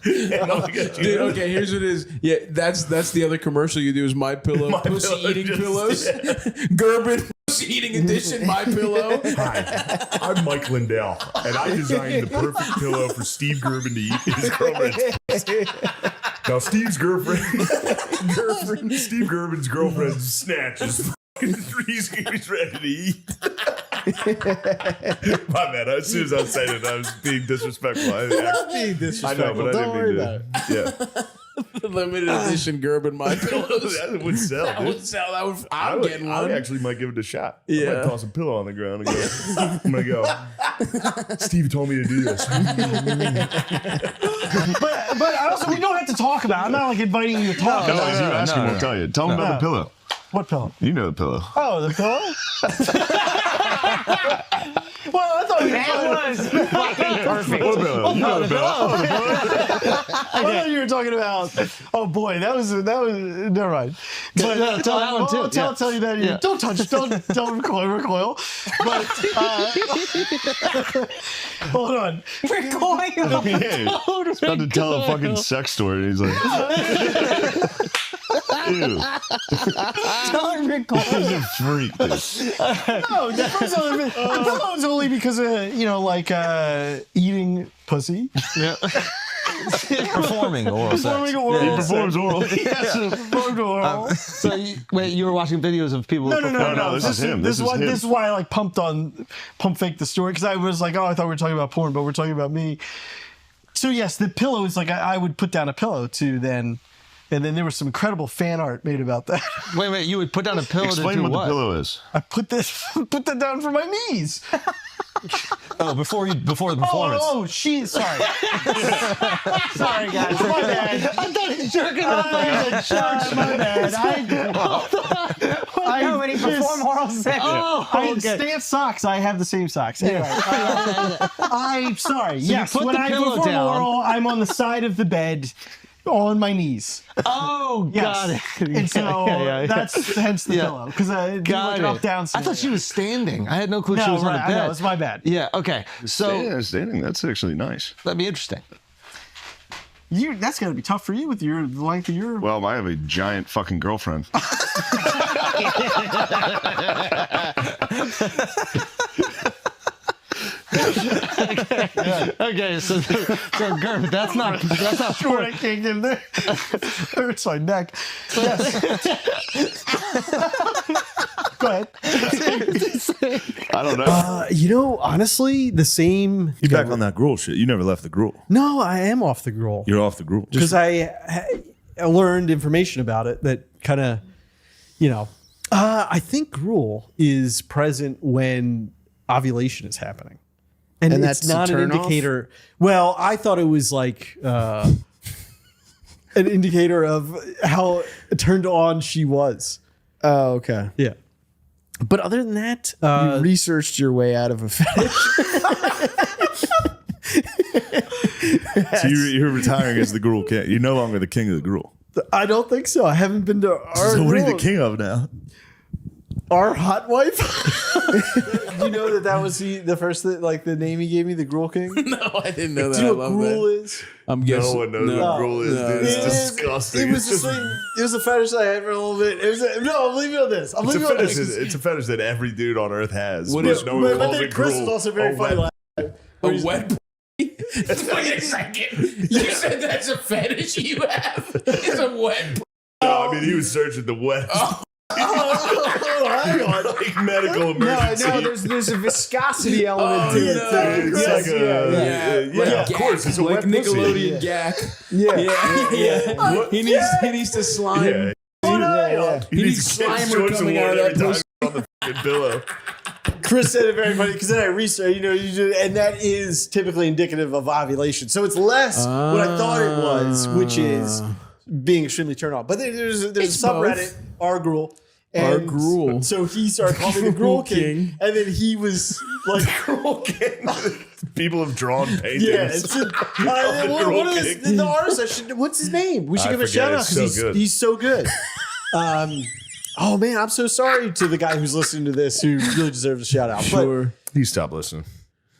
Dude, okay, here's what it is. Yeah, that's the other commercial you do is My Pillow, pussy eating pillows. Gerben pussy eating edition, My Pillow. Hi, I'm Mike Lindell, and I designed the perfect pillow for Steve Gerben to eat his girlfriend's pussy. Now Steve Gerben's girlfriend's snatch is he's ready to eat. My bad. As soon as I said it, I was being disrespectful. Being disrespectful. I know, but Don't I worry didn't about mean it. to. Yeah. Limited edition Gerben My Pillows. That would sell, That dude. would sell. I'm getting one. I actually might give it a shot. I Yeah. might toss a pillow on the ground and go, I'm going to go, Steve told me to do this. But also, we don't have to talk about it. I'm not like inviting you to talk. You ask him, we'll tell you. Tell him about the pillow. What pillow? You know the pillow. Oh, the pillow? Well, I thought That was fucking perfect. What pillow? You know the pillow. I thought you were talking about. Oh boy, that was. Never mind. But No, tell that one too. I'll tell you that. Yeah. Don't touch. Don't recoil. But hold on. Recoil. He's about to tell a fucking sex story. And he's like, ew. Don't recoil. He's a freak, dude. No, the pillow is only because of eating pussy. Yeah. Performing oral Performing sex. oral He performs oral. Yes, performed oral. So wait, you were watching videos of people? No. This is him. This is why I like pump fake the story because I was like, oh, I thought we were talking about porn, but we're talking about me. So yes, the pillow is like I would put down a pillow to then, and then there was some incredible fan art made about that. Wait, you would put down a pillow Explain to do what what? the pillow is. I put that down for my knees. Oh, before the performance. Oh, sorry. Sorry, guys. My bad. I thought he was jerking off. My bad. I know when he performed oral sex. Stance socks. I have the same socks. Anyway, I'm sorry. So yes, you put when the I pillow perform down. oral, I'm on the side of the bed, on my knees. Oh, Yes. got it. And so Yeah. that's hence the pillow, because I do Got like it. an up down. I thought she was standing. I had no clue she No, was on the right. bed. I know, it's my bad. Yeah. Okay. So standing. That's actually nice. that'd be interesting. That's got to be tough for you with the length of your. Well, I have a giant fucking girlfriend. Okay. So Gerben, that's not Short, I can't get in there. Hurts my neck. Yes. Go ahead. I don't know. Honestly, the same. You're back on that gruel shit. You never left the gruel. No, I am off the gruel. You're off the gruel. Because I learned information about it that kind of, I think gruel is present when ovulation is happening. And that's it's a not an turn off? indicator. Well, I thought it was like an indicator of how turned on she was. Oh, okay. Yeah. But other than that, You researched your way out of a fetish. So you're retiring as the gruel king. You're no longer the king of the gruel. I don't think so. I haven't been to our So what are you the gruel. king of now? Our hot wife. You know that was the first the name he gave me, the gruel king. No, I didn't know that. Do you I know what love gruel that. is? I'm guessing. No one knows what gruel is, dude. It's disgusting. It was It's just it was a fetish I had for a little bit. I'm leaving on this. I'm It's a leaving on fetish. this. It's a fetish that every dude on earth has. What but is- no one But calls then it Chris gruel. is also very Oh, funny. wet- A wet. Wait a second. You said that's a fetish you have? It's a wet. No, I mean he was searching the wet. Hang on. Like medical No, emergency. there's a viscosity element to it. no. too. It's like Yeah, of course, it's a like wet pussy. Nickelodeon gack. Yeah. Yeah. He needs to slime. Yeah. He needs to get slimer shorts and coming out water of every that time on the fucking pillow. Chris said it very funny because then I researched, you do, and that is typically indicative of ovulation. So it's less what I thought it was, which is being extremely turned on. But there's a subreddit, r gruel. R gruel. So he started calling me the gruel king, and then he was like, Gruel king. People have drawn paintings. yeah. It's what is the artist? What's his name? We should I give a forget. shout out It's so because good. he's so good. Oh man, I'm so sorry to the guy who's listening to this who really deserves a shout out. Sure. He stopped listening.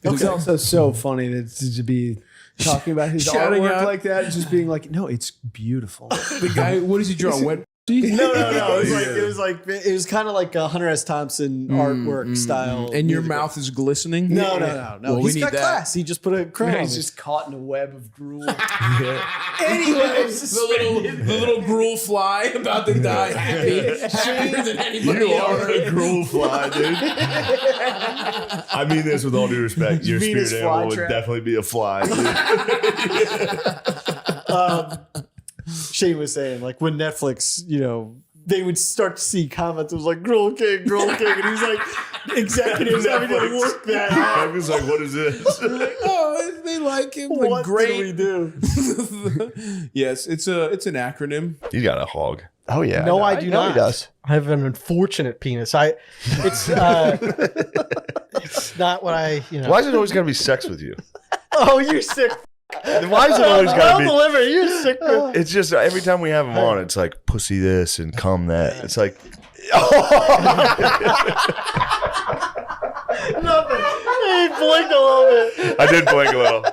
It's also so funny to be talking about his Shouting artwork out. like that, and just being like, no, it's beautiful. The guy, what does he draw? Wet. No. It was kind of like a Hunter S. Thompson artwork style. And your mouth is glistening? No. Well, we He's need got that. class. He just put a crown on He's it. just caught in a web of gruel. Anyways, The little gruel fly about to die happier than anybody You are else. a gruel fly, dude. I mean this with all due respect. Your Venus spirit animal would flytrap. definitely be a fly. Dude. Shane was saying, like, when Netflix, they would start to see comments. It was like, Gruel King. And he's like, executives having to look that I up. was like, what is this? Oh, they like him. Like, What great. did we do? Yes, it's an acronym. You got a hog. Oh yeah. No, I do know not. He does. I have an unfortunate penis. It's not what I, Why is it always got to be sex with you? Oh, you sick. Why is it always got to be? Deliver. You sick. It's just every time we have him on, it's like pussy this and cum that. It's like, Nothing. He blinked a little bit. I did blink a little.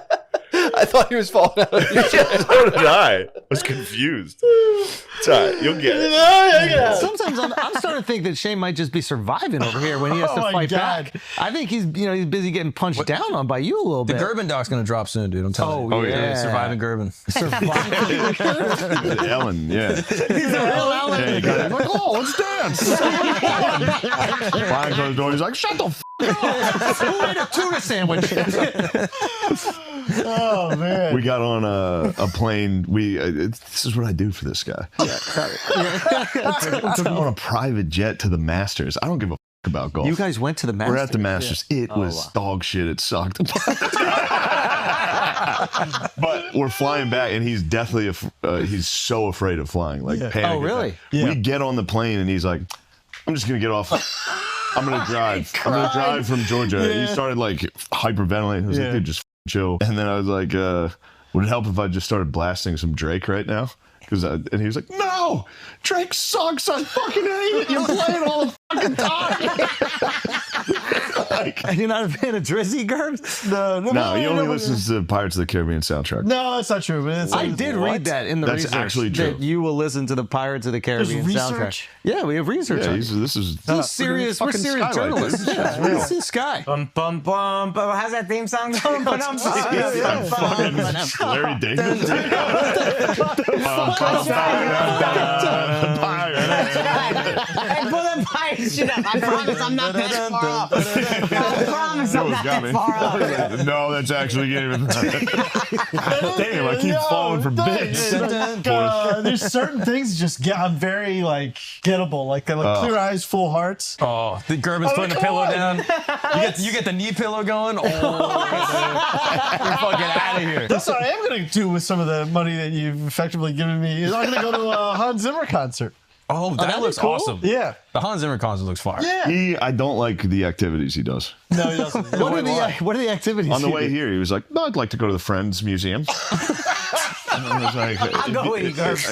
I thought he was falling out. So did I. I was confused. It's all right. You'll get it. Sometimes I'm starting to think that Shane might just be surviving over here when he has Oh to my fight God. back. I think he's busy getting punched down on by you a little The bit. Gerben doc's gonna drop soon, dude. I'm telling you. Oh, yeah. Surviving Gerben. Ellen, yeah. He's a real Ellen. Yeah, you got it. Like, oh, let's dance. Behind closed door, he's like, shut the Who ate a tuna sandwich? Oh, man. We got on a plane. This is what I do for this guy. On a private jet to the Masters. I don't give a about golf. You guys went to the Masters. We're at the Masters. It was dog shit. It sucked. But we're flying back, and he's deathly he's so afraid of flying, like panic. Oh, really? Attack. We get on the plane, and he's like, "I'm just gonna get off. I'm gonna drive. I'm gonna drive from Georgia." He started like hyperventilating. I was like, "Dude, just chill." And then I was like, "Would it help if I just started blasting some Drake right now?" And he was like, "No, Drake sucks. I fucking hate it. You play it all the fucking time." And you're not a fan of Drizzy, Gerbs? No, he only listens to Pirates of the Caribbean soundtrack. No, that's not true. But I did read that in the That's research. actually true. That you will listen to the Pirates of the Caribbean soundtrack. Yeah, we have research. Yeah, on this is serious. We're serious journalists. This is Sky. Bum bum bum. How's that theme song going? Larry David. Hey, pull them pirates shit up. I promise I'm not that far up. I promise I'm not that far up. No, that's actually getting even. Damn, I keep falling for bits. There's certain things just get. I'm very like gettable, like clear eyes, full hearts. Oh, the Gerben's putting a pillow down. You get the knee pillow going. Oh, you're fucking out of here. That's what I am going to do with some of the money that you've effectively given me. Is I'm going to go to a Hans Zimmer concert. Oh, that looks cool. awesome. Yeah. The Hans Zimmer concert looks fire. Yeah. I don't like the activities he does. No, he doesn't. What are the activities? On the way here, he was like, "No, I'd like to go to the Friends Museum." And I was like, I'll go with you, Gerbs.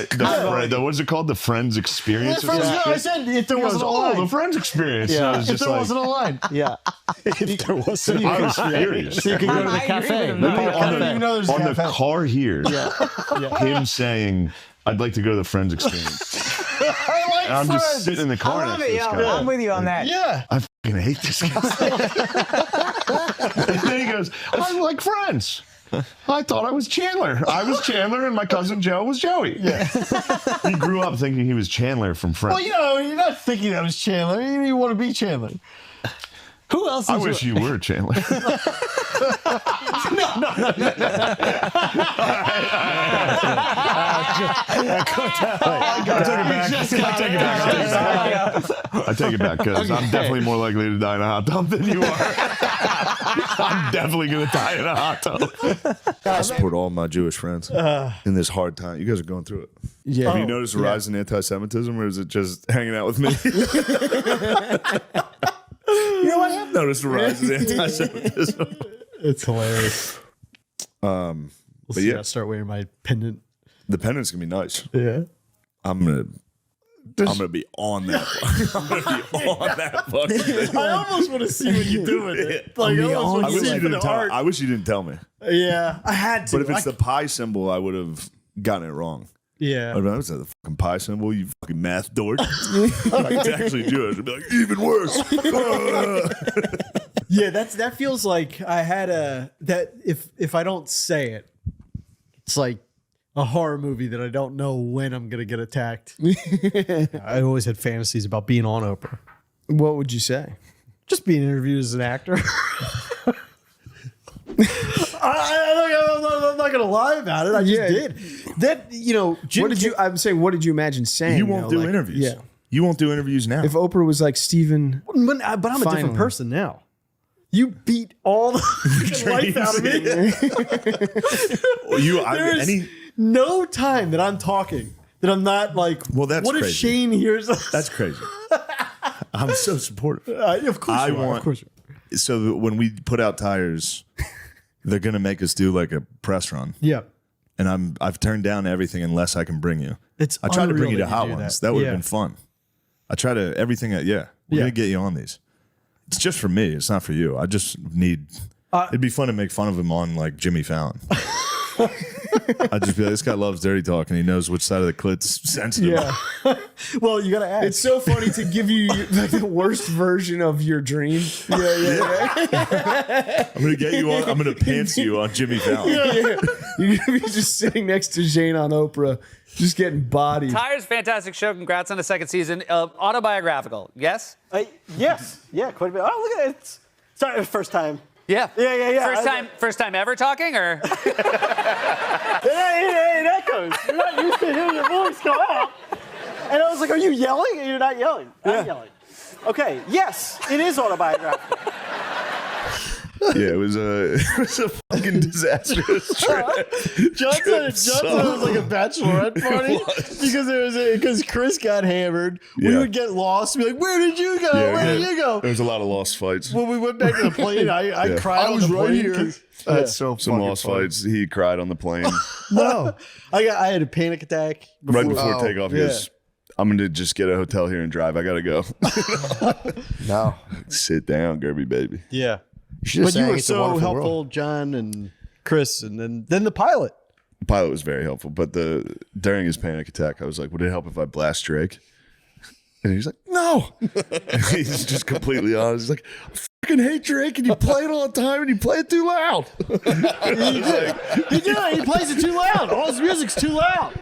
What's it called? The Friends Experience? No, I said if there wasn't a line. the Friends Experience. Yeah. And I was If just there like, wasn't a line. Yeah. If there wasn't I was furious. So you can go to the cafe. I don't even know there's a On the cafe. car here, him saying, "I'd like to go to the Friends Experience." I like And I'm Friends. just sitting in the car I next love to it, this yo. guy. I'm with you on that. Yeah. I fucking hate this guy. And then he goes, "I like Friends. I thought I was Chandler. I was Chandler, and my cousin Joe was Joey." Yeah. He grew up thinking he was Chandler from Friends. Well, you're not thinking that was Chandler. You want to be Chandler. Who else? I wish you were Chandler. I take it back because I'm definitely more likely to die in a hot tub than you are. I'm definitely going to die in a hot tub. I support all my Jewish friends in this hard time. You guys are going through it. Yeah. Have you noticed a rise in anti-Semitism, or is it just hanging out with me? You know, I have noticed a rise in anti-Semitism. It's hilarious. But yeah, I'll start wearing my pendant. the pendant's gonna be nice. Yeah. I'm gonna be on that. I'm gonna be on that fucking thing. I almost want to see what you do with it. Like, I almost I want to wish see you for the didn't tell. art. I wish you didn't tell me. Yeah, I had to. But if it's the pi symbol, I would have gotten it wrong. yeah. I was the fucking pi symbol, you fucking math dork. Like, it's actually Jewish. I'd be like, even worse. Yeah, that feels like I had that if I don't say it, it's like a horror movie that I don't know when I'm gonna get attacked. I always had fantasies about being on Oprah. What would you say? Just being interviewed as an actor. I'm not gonna lie about it. I just did. That What did you? I'm saying, what did you imagine saying? You won't though? do Like, interviews. Yeah. You won't do interviews now. If Oprah was like Steven, But I'm a Finally. different person now. You beat all the life out of me. There's no time that I'm talking that I'm not like, Well, that's what if crazy. Shane hears us? That's crazy. I'm so supportive. Of course I you are. want- Of course you are. So that when we put out tires, they're gonna make us do like a press run, Yeah. and I've turned down everything unless I can bring you. It's I tried to bring unreal you to that Hot do Ones. That would have been fun. I try to everything. We're gonna get you on these. It's just for me. It's not for you. I just need. It'd be fun to make fun of him on like Jimmy Fallon. I'd just be like, this guy loves dirty talk and he knows which side of the clit's sensitive. Yeah. Well, you gotta ask. it's so funny to give you like the worst version of your dream. Yeah. I'm gonna get you on. I'm gonna pants you on Jimmy Fallon. Yeah. You're gonna be just sitting next to Jane on Oprah, just getting bodied. Tires, fantastic show. Congrats on the second season. Autobiographical, yes? Yes. Yeah, quite a bit. Oh, look at it. Sorry, first time. Yeah. Yeah. First time ever talking, or? It echoes. You're not used to hearing your voice go out. And I was like, are you yelling? And you're not yelling. I'm yelling. Okay, yes, it is autobiographical. Yeah, it was a fucking disastrous trip. Johnson was like a bachelorette party because Chris got hammered. We Yeah. would get lost. Be like, "Where did you go? Where did you go?" There was a lot of lost fights. When we went back to the plane, I cried. I was on the right plane here. 'cause- That's so Some fucking lost funny. fights. He cried on the plane No, I had a panic attack right before takeoff. He yeah. goes, "I'm gonna just get a hotel here and drive. I gotta go." No. Sit down, Gerby baby. Yeah, should have but you sang were It's a so Wonderful helpful, World. John and Chris, and then the pilot. The pilot was very helpful, but during his panic attack, I was like, "Would it help if I blast Drake?" And he's like, "No." He's just completely honest. He's like, "I fucking hate Drake, and you play it all the time, and you play it too loud." He did. He plays it too loud. All his music's too loud.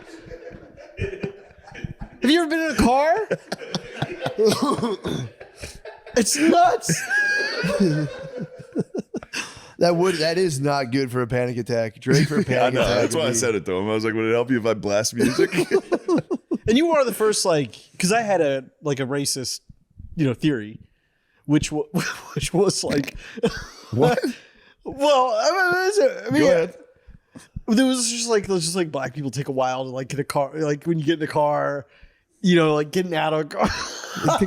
Have you ever been in a car? It's nuts. That is not good for a panic attack. Drake for a panic I know. attack. That's why I said it to him. I was like, "Would it help you if I blast music?" And you are the first, because I had a racist, theory, which was like, What? Well, I mean, Go ahead. there was just like black people take a while to get a car, like when you get in the car, getting out of a car.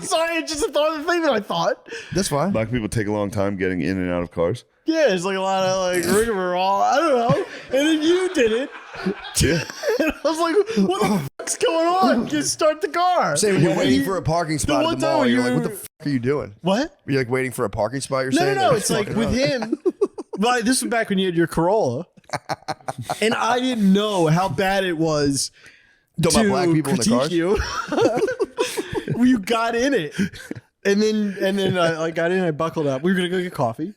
Sorry, I just thought of the thing that I thought. That's fine. Black people take a long time getting in and out of cars. Yeah, it's like a lot of rigmarole. I don't know. And then you did it. Yeah. And I was like, what the fuck's going on? Just start the car. Say when you're waiting for a parking spot one at the time mall, when you're you like, what were- the fuck are you doing? What? You're like waiting for a parking spot, you're No, saying? no. Or It's like fucking with around? him. Well, this was back when you had your Corolla. And I didn't know how bad it was Talking to about black people in the critique cars? you. When you got in it. And then I got in, I buckled up. We were going to go get coffee.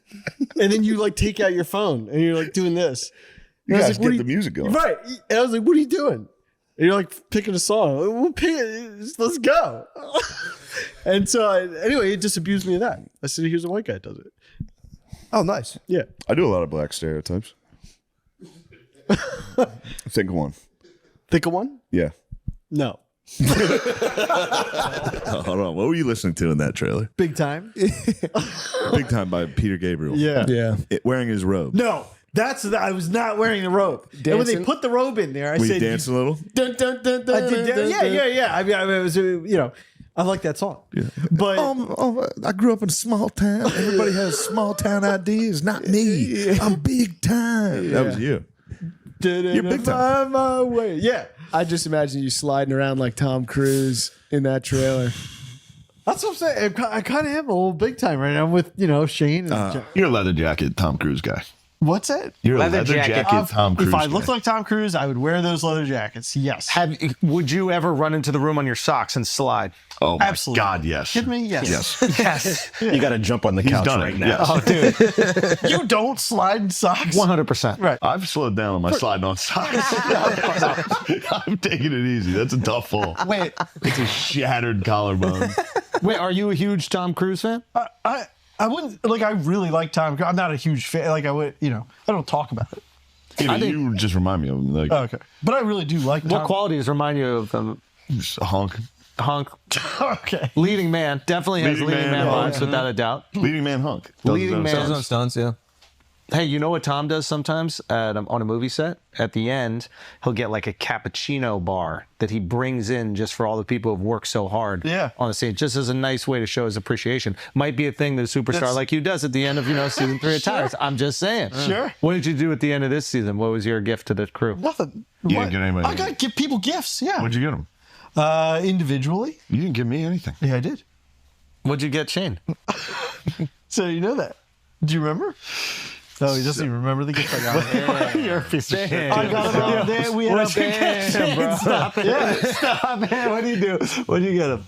And then you take out your phone and you're doing this. You And I was guys like, what get are the music going. Right. And I was like, what are you doing? And you're picking a song. I'm like, well, pick it. Let's go. And so anyway, it just abused me of that. I said, here's a white guy that does it. Oh, nice. Yeah. I do a lot of black stereotypes. Think of one. Think of one? Yeah. No. Hold on. What were you listening to in that trailer? Big time. Big Time by Peter Gabriel. Yeah. Wearing his robe. No. I was not wearing the robe. And when they put the robe in there, I Were you said, dancing a little? dun, dun, dun, dun, I did that. Yeah. I mean, I was, I like that song. Yeah. But I grew up in a small town. Everybody has small town ideas. Not me. I'm big time. That was you. You're big time. My way. Yeah. I just imagine you sliding around like Tom Cruise in that trailer. That's what I'm saying. I kind of am a little big time right now with, Shane. And You're a leather jacket Tom Cruise guy. What's that? You're a leather jacket Tom Cruise If I guy. looked like Tom Cruise, I would wear those leather jackets. Yes. Would you ever run into the room on your socks and slide? Oh my Absolutely. God, yes. Kidding me? Yes. Yes. You got to jump on the He's couch done right it. now. Yes. Oh, dude. You don't slide in socks. 100%. Right. I've slowed down on my sliding on socks. I'm taking it easy. That's a tough fall. Wait. It's a shattered collarbone. Wait, are you a huge Tom Cruise fan? I wouldn't I really like Tom Cruise. I'm not a huge fan. I don't talk about it. Yeah, but you just remind me of him. Like, Okay. But I really do like What Tom. qualities remind you of them? just a honk. Hunk. Okay. Leading man. Definitely has Leading leading man, man yeah. vibes, without a doubt. Leading man hunk. Leading man. Does his own stunts, yeah. Hey, you know what Tom does sometimes on a movie set? At the end, he'll get a cappuccino bar that he brings in just for all the people who've worked so hard on the scene, just as a nice way to show his appreciation. Might be a thing that a superstar like you does at the end of season 3 of Tires. I'm just saying. Sure. What did you do at the end of this season? What was your gift to the crew? Nothing. You didn't get anybody. I got to give people gifts. Yeah. What'd you get him? Individually. You didn't give me anything. Yeah, I did. What'd you get, Shane? So you know that. Do you remember? No, he doesn't even remember the gift I got. You're a piece of shit. I got it on there. We had a big Stop it. Yeah. Stop it. What do you do? What do you get him?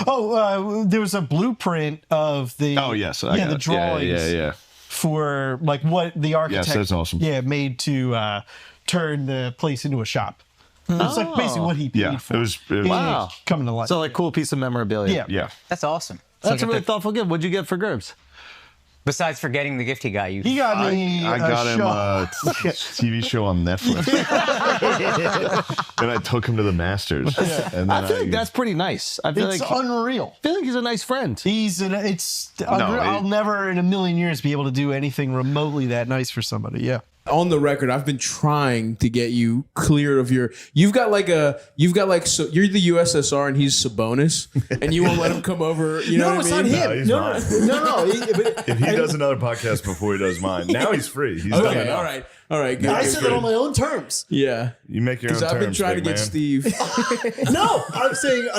Oh, there was a blueprint of the. Oh, yes. I got the it. drawings. Yeah. For what the architect. Yes, that's awesome. Yeah, made to turn the place into a shop. It's basically what he paid for. It was Wow. Coming to life. So cool piece of memorabilia. Yeah. That's awesome. That's a really thoughtful gift. What'd you get for Gerbs? Besides forgetting the gift he got you. He got me. I got him a TV show on Netflix. And I took him to the Masters. And then I feel like that's pretty nice. I feel It's like unreal. I feel like he's a nice friend. It's unreal. I'll never in a million years be able to do anything remotely that nice for somebody. Yeah. On the record, I've been trying to get you clear of your. So you're the USSR and he's Sabonis, and you won't let him come over. You know what I mean? No, he's mine. No. If he does another podcast before he does mine, now he's free. He's done Okay, it. all right, good. I said that on my own terms. Yeah, You make your own because terms, I've been trying to big get man. Steve. No, I'm saying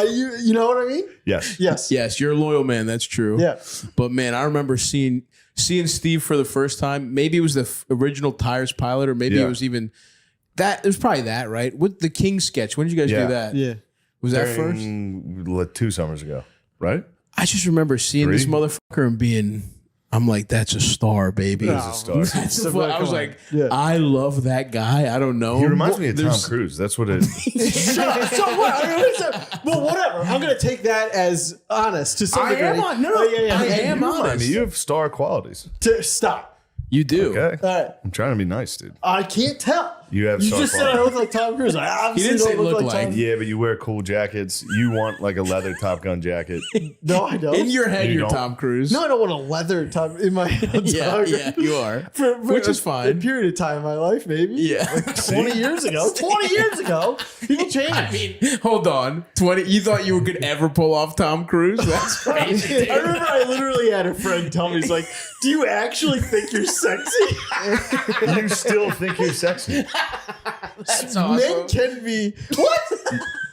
you know what I mean? Yes. Yes. Yes, you're a loyal man. That's true. Yeah. But man, I remember seeing Steve for the first time. Maybe it was the original Tires pilot, or maybe it was even that. It was probably that, right? With the King sketch. When did you guys do that? Yeah. Was that first? 2 summers ago, right? I just remember seeing this motherfucker and being. I'm like, that's a star, baby. He's a star. That's I was like, I love that guy. I don't know. He reminds me of Tom Cruise. That's what it is. Shut up. So what? Well, whatever. I'm going to take that as honest to some degree. I am I honest. mean, you have star qualities. Stop. You do. Okay. All right. I'm trying to be nice, dude. I can't tell. You have star just said I qualities. look like Tom Cruise. I obviously He didn't say don't look like like. Tom. Yeah, but you wear cool jackets. You want like a leather Top Gun jacket. No, I don't. In your head, You you're don't. Tom Cruise. No, I don't want a leather top in my head. Yeah, you are. Which is A fine. period of time in my life, maybe. Yeah. 20 years ago. 20 years ago. People change. I mean, hold on. 20. You thought you could ever pull off Tom Cruise? That's crazy. I remember I literally had a friend tell me, he's like, do you actually think you're sexy? You still think you're sexy. That's Men awesome. can be. What?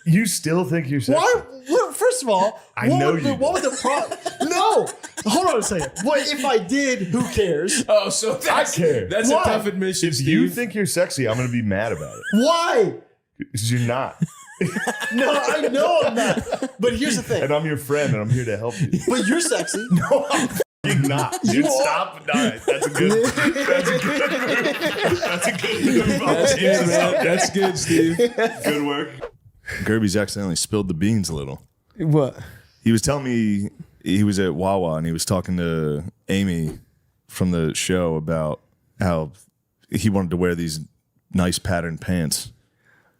You still think you're sexy. Why? Well, first of all, I know you what was the problem? No. Hold on a second. What if I did? Who cares? Oh, so that's, care. That's Why? a tough admission, If Steve. you think you're sexy, I'm going to be mad about it. Why? Because you're not. No, I know I'm not. But here's the thing. And I'm your friend, and I'm here to help you. But you're sexy. No, I'm f***ing not. Dude, stop. All right, that's a good. That's a good move. That's a good move. That's good, man. That's good, Steve. Good work. Gerbies accidentally spilled the beans a little. What? He was telling me he was at Wawa and he was talking to Amy from the show about how he wanted to wear these nice patterned pants.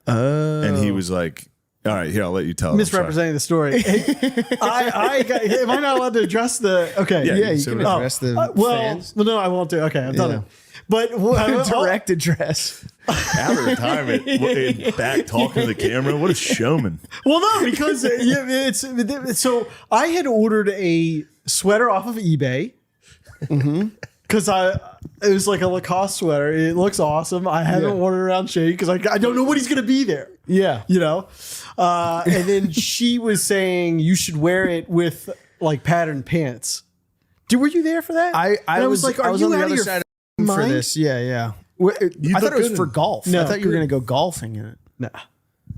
And he was like, all right, here, I'll let you tell it. I'm sorry." Misrepresenting the story. Am I not allowed to address the? Okay, Yeah, you say can what- address the fans. well, no, I won't do. Okay, I've done Yeah. it. But Direct address. Out of retirement, back talking to the camera. What a showman. Well, no, because it's so I had ordered a sweater off of eBay. Because it was like a Lacoste sweater. It looks awesome. I haven't worn it around Shane because I don't know what he's gonna be there. Yeah. You know. And then she was saying you should wear it with like patterned pants. Were you there for that? I And was like, I are was you on the out of other your side f***ing for mind? this. Yeah, yeah. I thought it was for golf. No, I thought you were going to go golfing in it. Nah,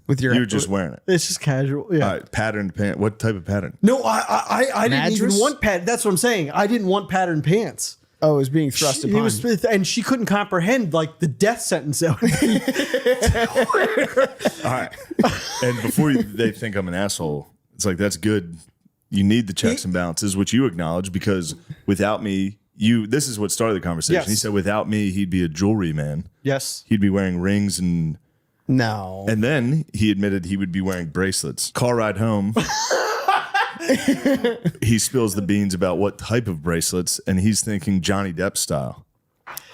With your You were just wearing it. it's just casual. Yeah. All right, patterned pants. What type of pattern? No, I didn't even Mattress? want That's what I'm saying. I didn't want patterned pants. Oh, it was being thrust It upon. was, and she couldn't comprehend like the death sentence. That would be. All right. And before they think I'm an asshole, it's like, that's good. You need the checks and balances, which you acknowledge, because without me, this is what started the conversation. Yes. He said, without me, he'd be a jewelry man. Yes. He'd be wearing rings and No. then he admitted he would be wearing bracelets. Car ride home. He spills the beans about what type of bracelets, and he's thinking Johnny Depp style.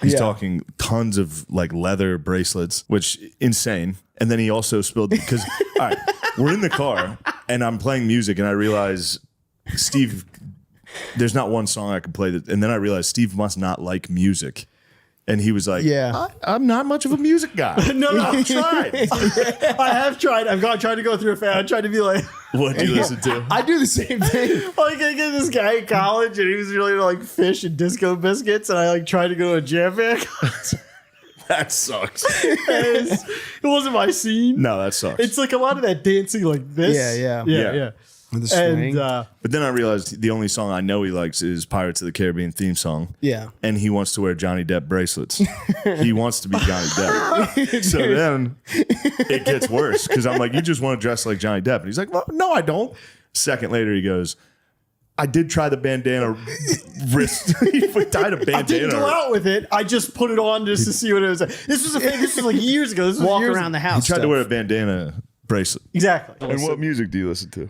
He's talking tons of like leather bracelets, which insane. And then he also spilled because all right, we're in the car and I'm playing music and I realize Steve, there's not one song I can play that, and then I realized Steve must not like music. And he was like, Yeah. I'm not much of a music guy. No, I've tried. I have tried. I've tried to go through a fan. I tried to be like, What do you listen to? I do the same thing. like I get this guy in college, and he was really into, like Fish and Disco Biscuits, and I like tried to go to a jam band concert. That sucks. It wasn't my scene. No, that sucks. It's like a lot of that dancing like this. Yeah. yeah. With the swing. And But then I realized the only song I know he likes is Pirates of the Caribbean theme song. Yeah. And he wants to wear Johnny Depp bracelets. He wants to be Johnny Depp. So then it gets worse because I'm like, you just want to dress like Johnny Depp. And he's like, well, no, I don't. Second later, he goes, I did try the bandana wrist. We tied a bandana. I didn't go out with it. I just put it on just to see what it was. This was like years ago. This was Walk years around the He house. tried to wear a bandana bracelet. Exactly. And what music do you listen to?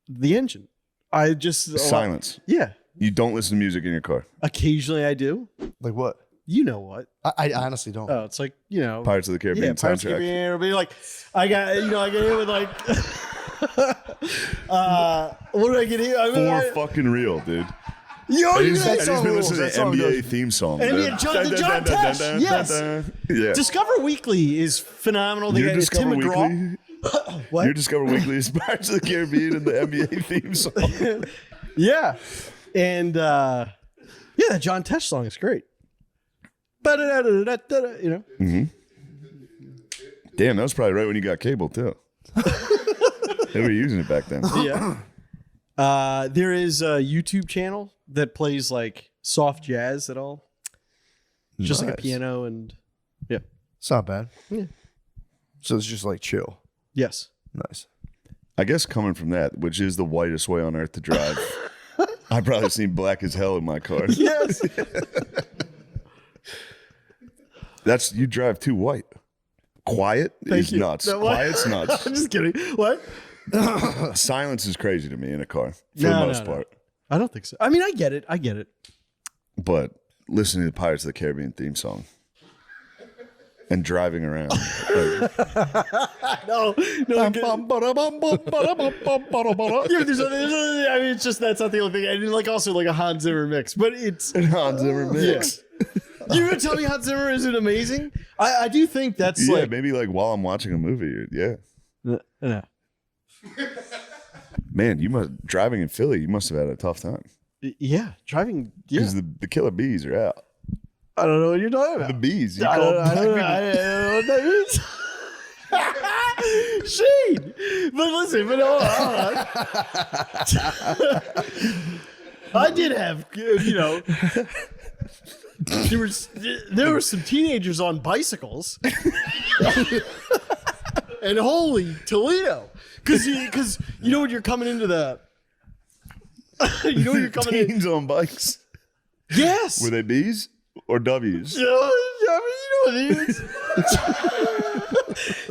The engine. I just Silence. Yeah. You don't listen to music in your car. Occasionally I do. Like what? You know what? I honestly don't. Oh, it's like, you know, Pirates of the Caribbean Pirates of the soundtrack. Caribbean. It'll be like, I got hit with like, what did I get here? For fucking real, dude. Yo, And you he's that been song rules. listening That to song NBA goes. theme song. NBA, the John Tesh, yes. Yeah. Discover Weekly is phenomenal. They Your got it's Tim Discover McGraw. Weekly? What? Your Discover Weekly is Pirates of the Caribbean and the NBA theme song. Yeah. And yeah, that John Tesh song is great. You know? Mm-hmm. Damn, that was probably right when you got cable, too. They were using it back then. Yeah. There is a YouTube channel that plays like soft jazz at all. Just like a Nice. piano and yeah. It's not bad. Yeah. So it's just like chill. Yes. Nice. I guess coming from that, which is the whitest way on earth to drive, I've probably seen black as hell in my car. Yes. That's you drive too white. Quiet is nuts. No, what? Quiet's nuts. I'm just kidding. What? Silence is crazy to me in a car for No, the no, most no. part. I don't think so. I mean, I get it. But listening to the Pirates of the Caribbean theme song and driving around. No. Yeah, but I mean, it's just that's not the only thing. And like also like a Hans Zimmer mix, but it's Hans Zimmer mix. Yeah. You're gonna tell me Hans Zimmer isn't amazing? I do think that's Yeah, like maybe like while I'm watching a movie. Yeah. yeah. Man, you must driving in Philly. You must have had a tough time Yeah, driving. Yeah, because the killer bees are out. I don't know what you're talking about. The bees. You I call don't know what that means. Shane, but listen, but hold on. I did have, you know, there were some teenagers on bicycles, and holy Toledo, because you know when you're coming into the, you know when you're coming in. Teens on bikes. Yes. Were they bees or W's? You know what it is.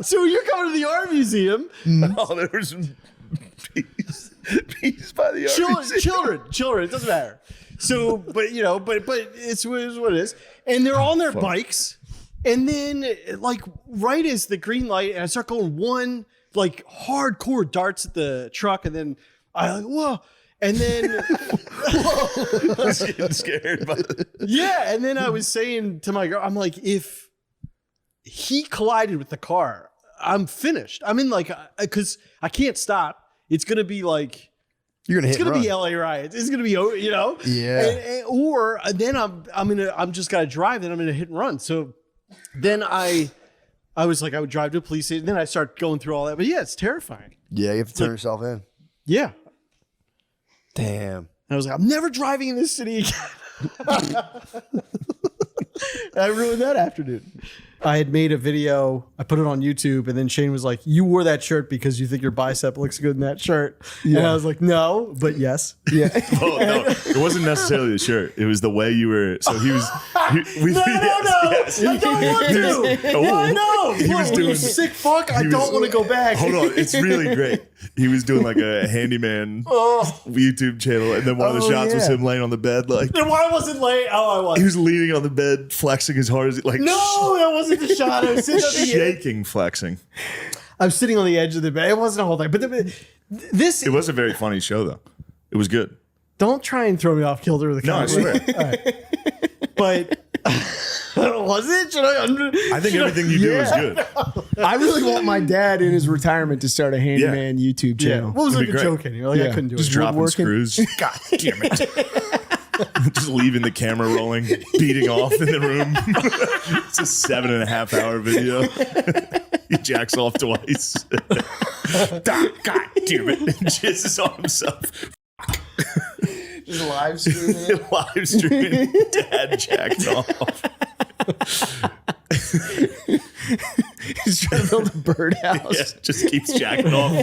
So you're coming to the art museum. Oh, there were some bees by the art museum. Children. It doesn't matter. So, but you know, but it's what it is. And they're on their bikes. And then, like, right as the green light, and I start going one like hardcore darts at the truck, and then I like whoa. And then I was getting scared by it. yeah, and then I was saying to my girl, I'm like, if he collided with the car, I'm finished. I'm in like, because I can't stop. It's gonna be like You're gonna hit. it's gonna and be run. LA riots. It's gonna be, you know, Yeah. or then I'm just gotta drive. Then I'm gonna hit and run. So then I was like, I would drive to a police station. Then I start going through all that. But yeah, it's terrifying. Yeah, you have to turn yourself in. Yeah. Damn. I was like, I'm never driving in this city again. I ruined that afternoon. I had made a video. I put it on YouTube, and then Shane was like, "You wore that shirt because you think your bicep looks good in that shirt." And I was like, "No, but yes." Yeah. Oh, no, it wasn't necessarily the shirt. It was the way you were. So he was. No. I don't want to. Oh, I know. he was doing sick fuck. I he don't was- want to go back. Hold on, it's really great. He was doing like a handyman YouTube channel, and then one of the shots was him laying on the bed, like Then why wasn't late? Oh, I was. he was leaning on the bed, flexing as hard as he like. No, that wasn't the shot. I was sitting on the shaking, flexing. I was sitting on the edge of the bed. It wasn't a whole thing, but this. It was a very funny show, though. It was good. Don't try and throw me off kilter with the No, I camera. swear. All right. But was it? Should I? I think everything you do is good. I really want my dad in his retirement to start a handyman YouTube channel. What was It'd like be a great. joke anyway? Like I couldn't do Just it. dropping Woodworking. screws. God damn it. Just leaving the camera rolling, beating off in the room. It's a 7.5 hour video. He jacks off twice. God damn it. Jizzes on himself. Just live streaming. Live streaming. Dad jacked off. He's trying to build a birdhouse. Yeah, just keeps jacking off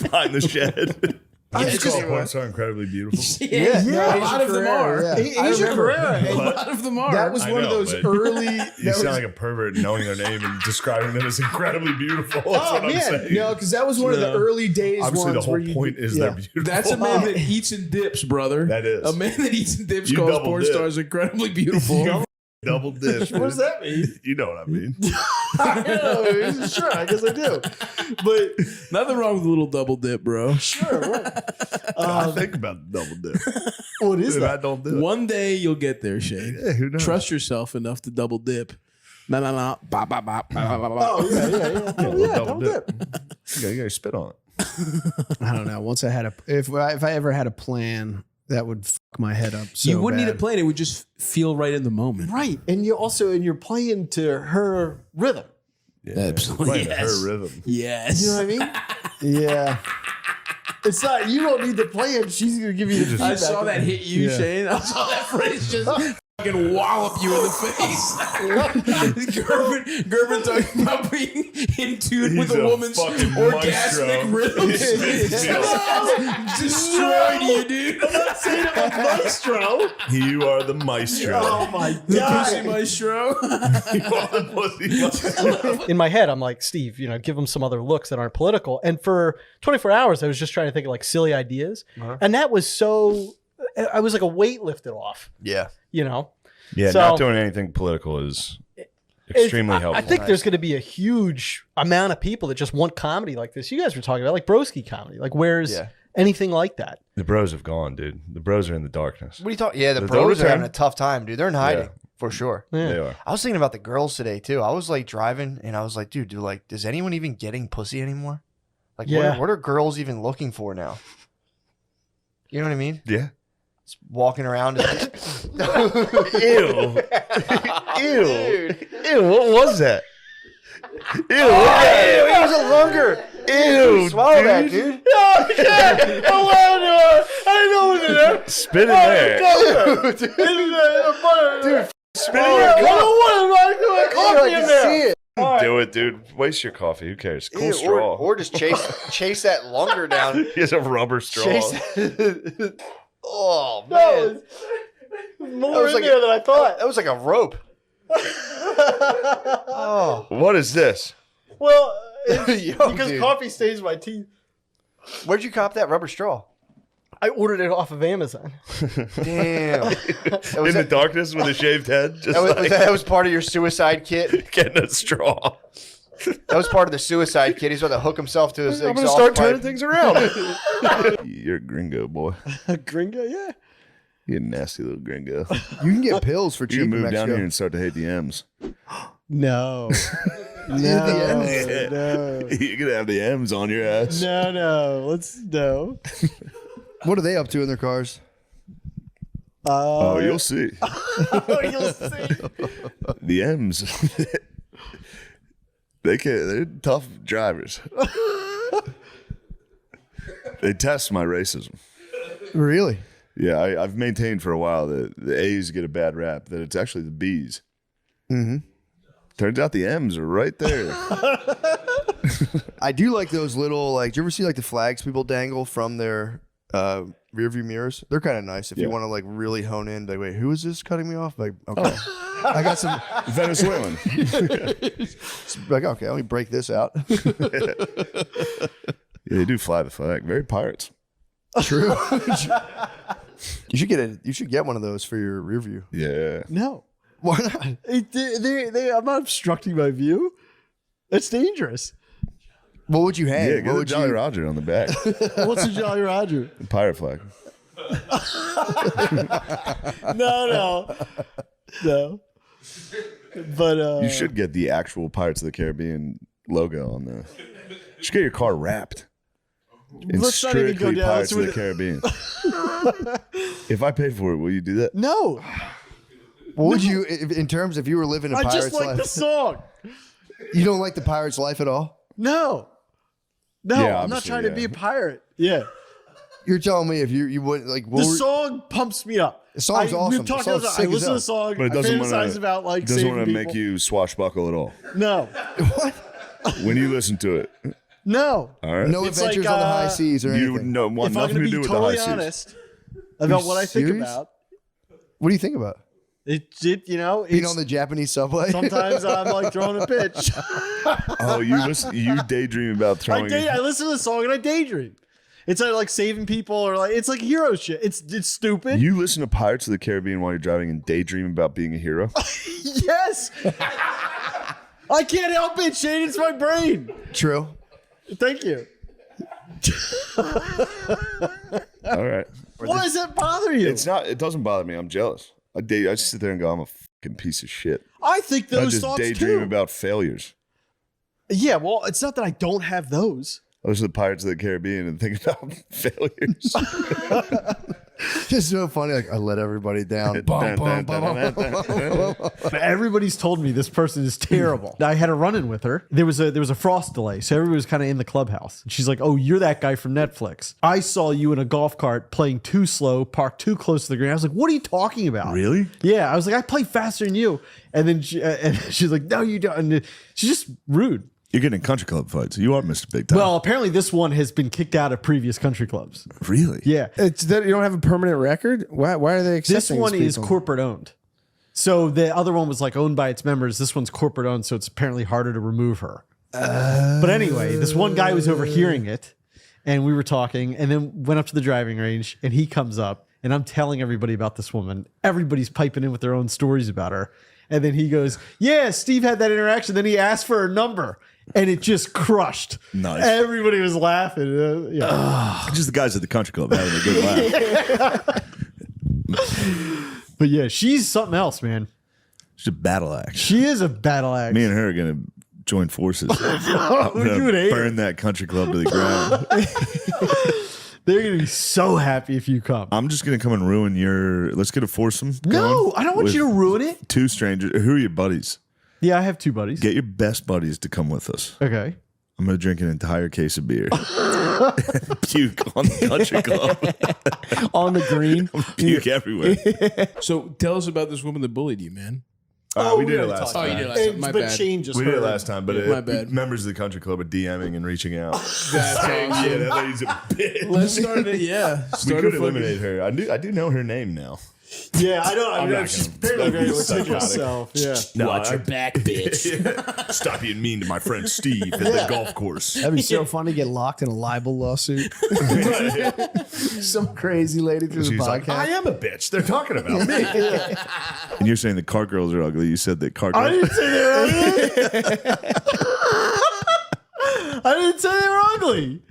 behind the shed. It's called Porn Star Incredibly Beautiful. Yeah, Yeah, a lot of them are. yeah. I Asia remember. Carrera. A lot of them are. That was I one of know, those but early. You that sound was- like a pervert knowing their name and describing them as incredibly beautiful. That's what I'm saying. no, because that was one of the early days. Obviously, the ones whole where you- point is they're beautiful. That's a man that eats and dips, brother. That is. A man that eats and dips You calls double porn dip. stars incredibly beautiful. Double dish. What does that mean? You know what I mean. Sure, I guess I do. But Nothing wrong with a little double dip, bro. sure, right. I think about the double dip. What is Dude, I that? don't do it. One day you'll get there, Shane. Yeah, who knows? Trust yourself enough to double dip. No, ba, ba, ba, ba, ba, ba, ba. Oh yeah. Yeah, well, double dip. You gotta spit on it. I don't know. Once I had if I ever had a plan, that would fuck my head up. So You wouldn't need a bad. plan. It would just feel right in the moment. Right, and you're playing to her rhythm. Absolutely. Playing Yes. her rhythm. Yes. You know what I mean? Yeah. It's not. You don't need the plan. She's gonna give you the feedback. I saw that hit you, Yeah. Shane. I saw that phrase just fucking wallop you in the face. Gerben talking about being in tune with He's a a woman's fucking orgasmic maestro. rhythm. Destroyed you, dude. I'm not saying I'm a maestro. You are the maestro. Oh my The god. pussy maestro. You are the pussy maestro. In my head, I'm like, Steve, give them some other looks that aren't political. And for 24 hours, I was just trying to think of like silly ideas. And that was I was like a weight lifted off, Yeah. Yeah, So- not doing anything political is extremely helpful. I think there's going to be a huge amount of people that just want comedy like this. You guys were talking about like broski comedy. Like, where's anything like that? The bros have gone, dude. The bros are in the darkness. What are you talking? Yeah, the They'll pros are return. having a tough time, dude. They're in hiding for sure. Yeah. They are. I was thinking about the girls today too. I was like driving and I was like, dude, does anyone even getting pussy anymore? Like, what are girls even looking for now? You know what I mean? Yeah. Just walking around. And Ew. Ew. Ew, what was that? Ew. it was a lunger. Ew. Swallow that, dude. I know what it is. Spit in there. Dude, spit in there. I don't want coffee in there. Do it, dude. Waste your coffee. Who cares? Cool Ew, straw. or just chase that lunger down. He has a rubber straw. Oh man, No, more in there than I thought. that was like a rope. Oh, What is this? Well, Yo, because dude. coffee stains my teeth. Where'd you cop that rubber straw? I ordered it off of Amazon. Damn. In the darkness with a shaved head? Just That was part of your suicide kit. getting a straw. That was part of the suicide kit. He's about to hook himself to his I'm going to exhaust start pipe. turning things around. You're a gringo, boy. Gringo, yeah. You're a nasty little gringo. You can get pills for You cheap can in move down Mexico. here and start to hate the M's. No. No. You're gonna have the M's on your ass. No. Let's no. What are they up to in their cars? Oh, you'll see. You'll see. The M's. They're tough drivers. They test my racism. Really? Yeah, I've maintained for a while that the A's get a bad rap, that it's actually the B's. Mm-hmm. Turns out the M's are right there. I do like those little, do you ever see the flags people dangle from their rear view mirrors? They're kind of nice if you want to really hone in. Like, wait, who is this cutting me off? Like, okay. I got some Venezuelan. okay, let me break this out. Yeah, they do fly the flag. Very pirates. True. You should get one of those for your rear view. Yeah. No. Why not? I'm not obstructing my view. That's dangerous. What would you hang? Yeah, What get a would Jolly you? Roger on the back. What's a Jolly Roger? The pirate flag. No. But You should get the actual Pirates of the Caribbean logo on the. You should get your car wrapped. In Let's not even go strictly down. Pirates of the Caribbean. If I paid for it, will you do that? No. What would you, in terms if you were living a I pirate's just like life? the song. You don't like the pirate's life at all? No. Yeah, I'm not obviously, trying to be a pirate. Yeah. You're telling me if you wouldn't like The song pumps me up. The song's awesome. We've talked The song's about. I sick as listen to hell. the song. But it I doesn't fantasize about want saving to people. make you swashbuckle at all. No. What? When you listen to it, No. All right. No It's adventures like, on the high seas or You anything. want If I'm nothing going to to do be with the high totally seas. honest about what I think serious? about, What do you think about? Being on the Japanese subway? sometimes I'm like throwing a pitch. Oh, you daydream about throwing. I listen to the song and I daydream. It's like saving people or like it's like hero shit. It's stupid. You listen to Pirates of the Caribbean while you're driving and daydream about being a hero? Yes. I can't help it, Shane. It's my brain. True. Thank you. All right. Why does that bother you? It's not. It doesn't bother me. I'm jealous. I just sit there and go, I'm a fucking piece of shit. I think I those just songs daydream too. about failures. Yeah, well, it's not that I don't have those. I listen to Pirates of the Caribbean and think about failures. Just so funny. Like, I let everybody down. Everybody's told me this person is terrible. I had a run-in with her. There was a frost delay, so everybody was kind of in the clubhouse. And she's like, "Oh, you're that guy from Netflix. I saw you in a golf cart playing too slow, parked too close to the green." I was like, "What are you talking about?" Really? Yeah, I was like, "I play faster than you." And then she's like, "No, you don't." And she's just rude. You're getting in country club fights. You are Mr. Big Time. Well, apparently this one has been kicked out of previous country clubs. Really? Yeah. It's that you don't have a permanent record. Why are they accepting This one these is people? corporate owned. So the other one was like owned by its members. This one's corporate owned, so it's apparently harder to remove her. But anyway, this one guy was overhearing it, and we were talking, and then went up to the driving range, and he comes up, and I'm telling everybody about this woman. Everybody's piping in with their own stories about her. And then he goes, "Yeah, Steve had that interaction." Then he asked for her number. And it just crushed. Nice. Everybody was laughing. Just the guys at the country club having a good laugh. But yeah, she's something else, man. She's a battle axe. She is a battle axe. Me and her are going to join forces. I'm You gonna would hate burn that country club to the ground. They're going to be so happy if you come. I'm just going to come and ruin your... Let's get a foursome No, going I don't want with you to ruin it. Two strangers. Who are your buddies? Yeah, I have two buddies. Get your best buddies to come with us. Okay. I'm going to drink an entire case of beer. Puke on the country club. On the green. Puke everywhere. So tell us about this woman that bullied you, man. We did it last time. Oh, you did it last time. My bad. We did it last time, but My bad. members of the country club are DMing and reaching out. That's Saying, awesome. yeah, that lady's a bitch. Let's start it. Yeah. We Start could a eliminate her. I do know her name now. Yeah, I don't. I'm know. not She's gonna- apparently very that'd be meticulous psychotic. herself. Yeah. No, Watch your back, bitch. Stop being mean to my friend Steve at the golf course. That'd be so fun to get locked in a libel lawsuit. Some crazy lady through the She's podcast. like, I am a bitch. They're talking about me. And you're saying the cart girls are ugly. You said that cart I girls. didn't say they were ugly. I didn't say they were ugly.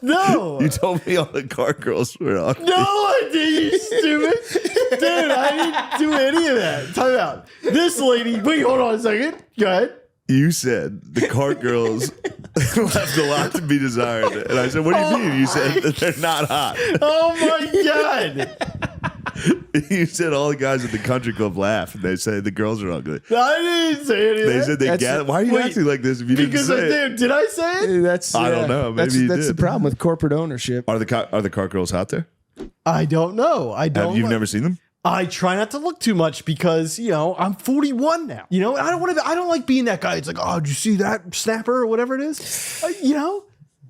No. You told me all the cart girls were ugly. No, I didn't, you stupid. Dude, I didn't do any of that. Time out. This lady, wait, hold on a second. Go ahead. You said the cart girls left a lot to be desired. And I said, what do you mean? You said that they're not hot. Oh my God. You said all the guys at the country club laugh and they say the girls are ugly. I didn't say any of They that. said they gather. Why are you Wait, acting like this if you didn't Because I say it? did. Did I say it? That's I don't know. Maybe you that's the did. problem with corporate ownership. Are the cart girls out there? I don't know. I don't. You've never seen them? I try not to look too much because, I'm 41 now. I don't want to. I don't like being that guy. It's like, oh, did you see that snapper or whatever it is? Who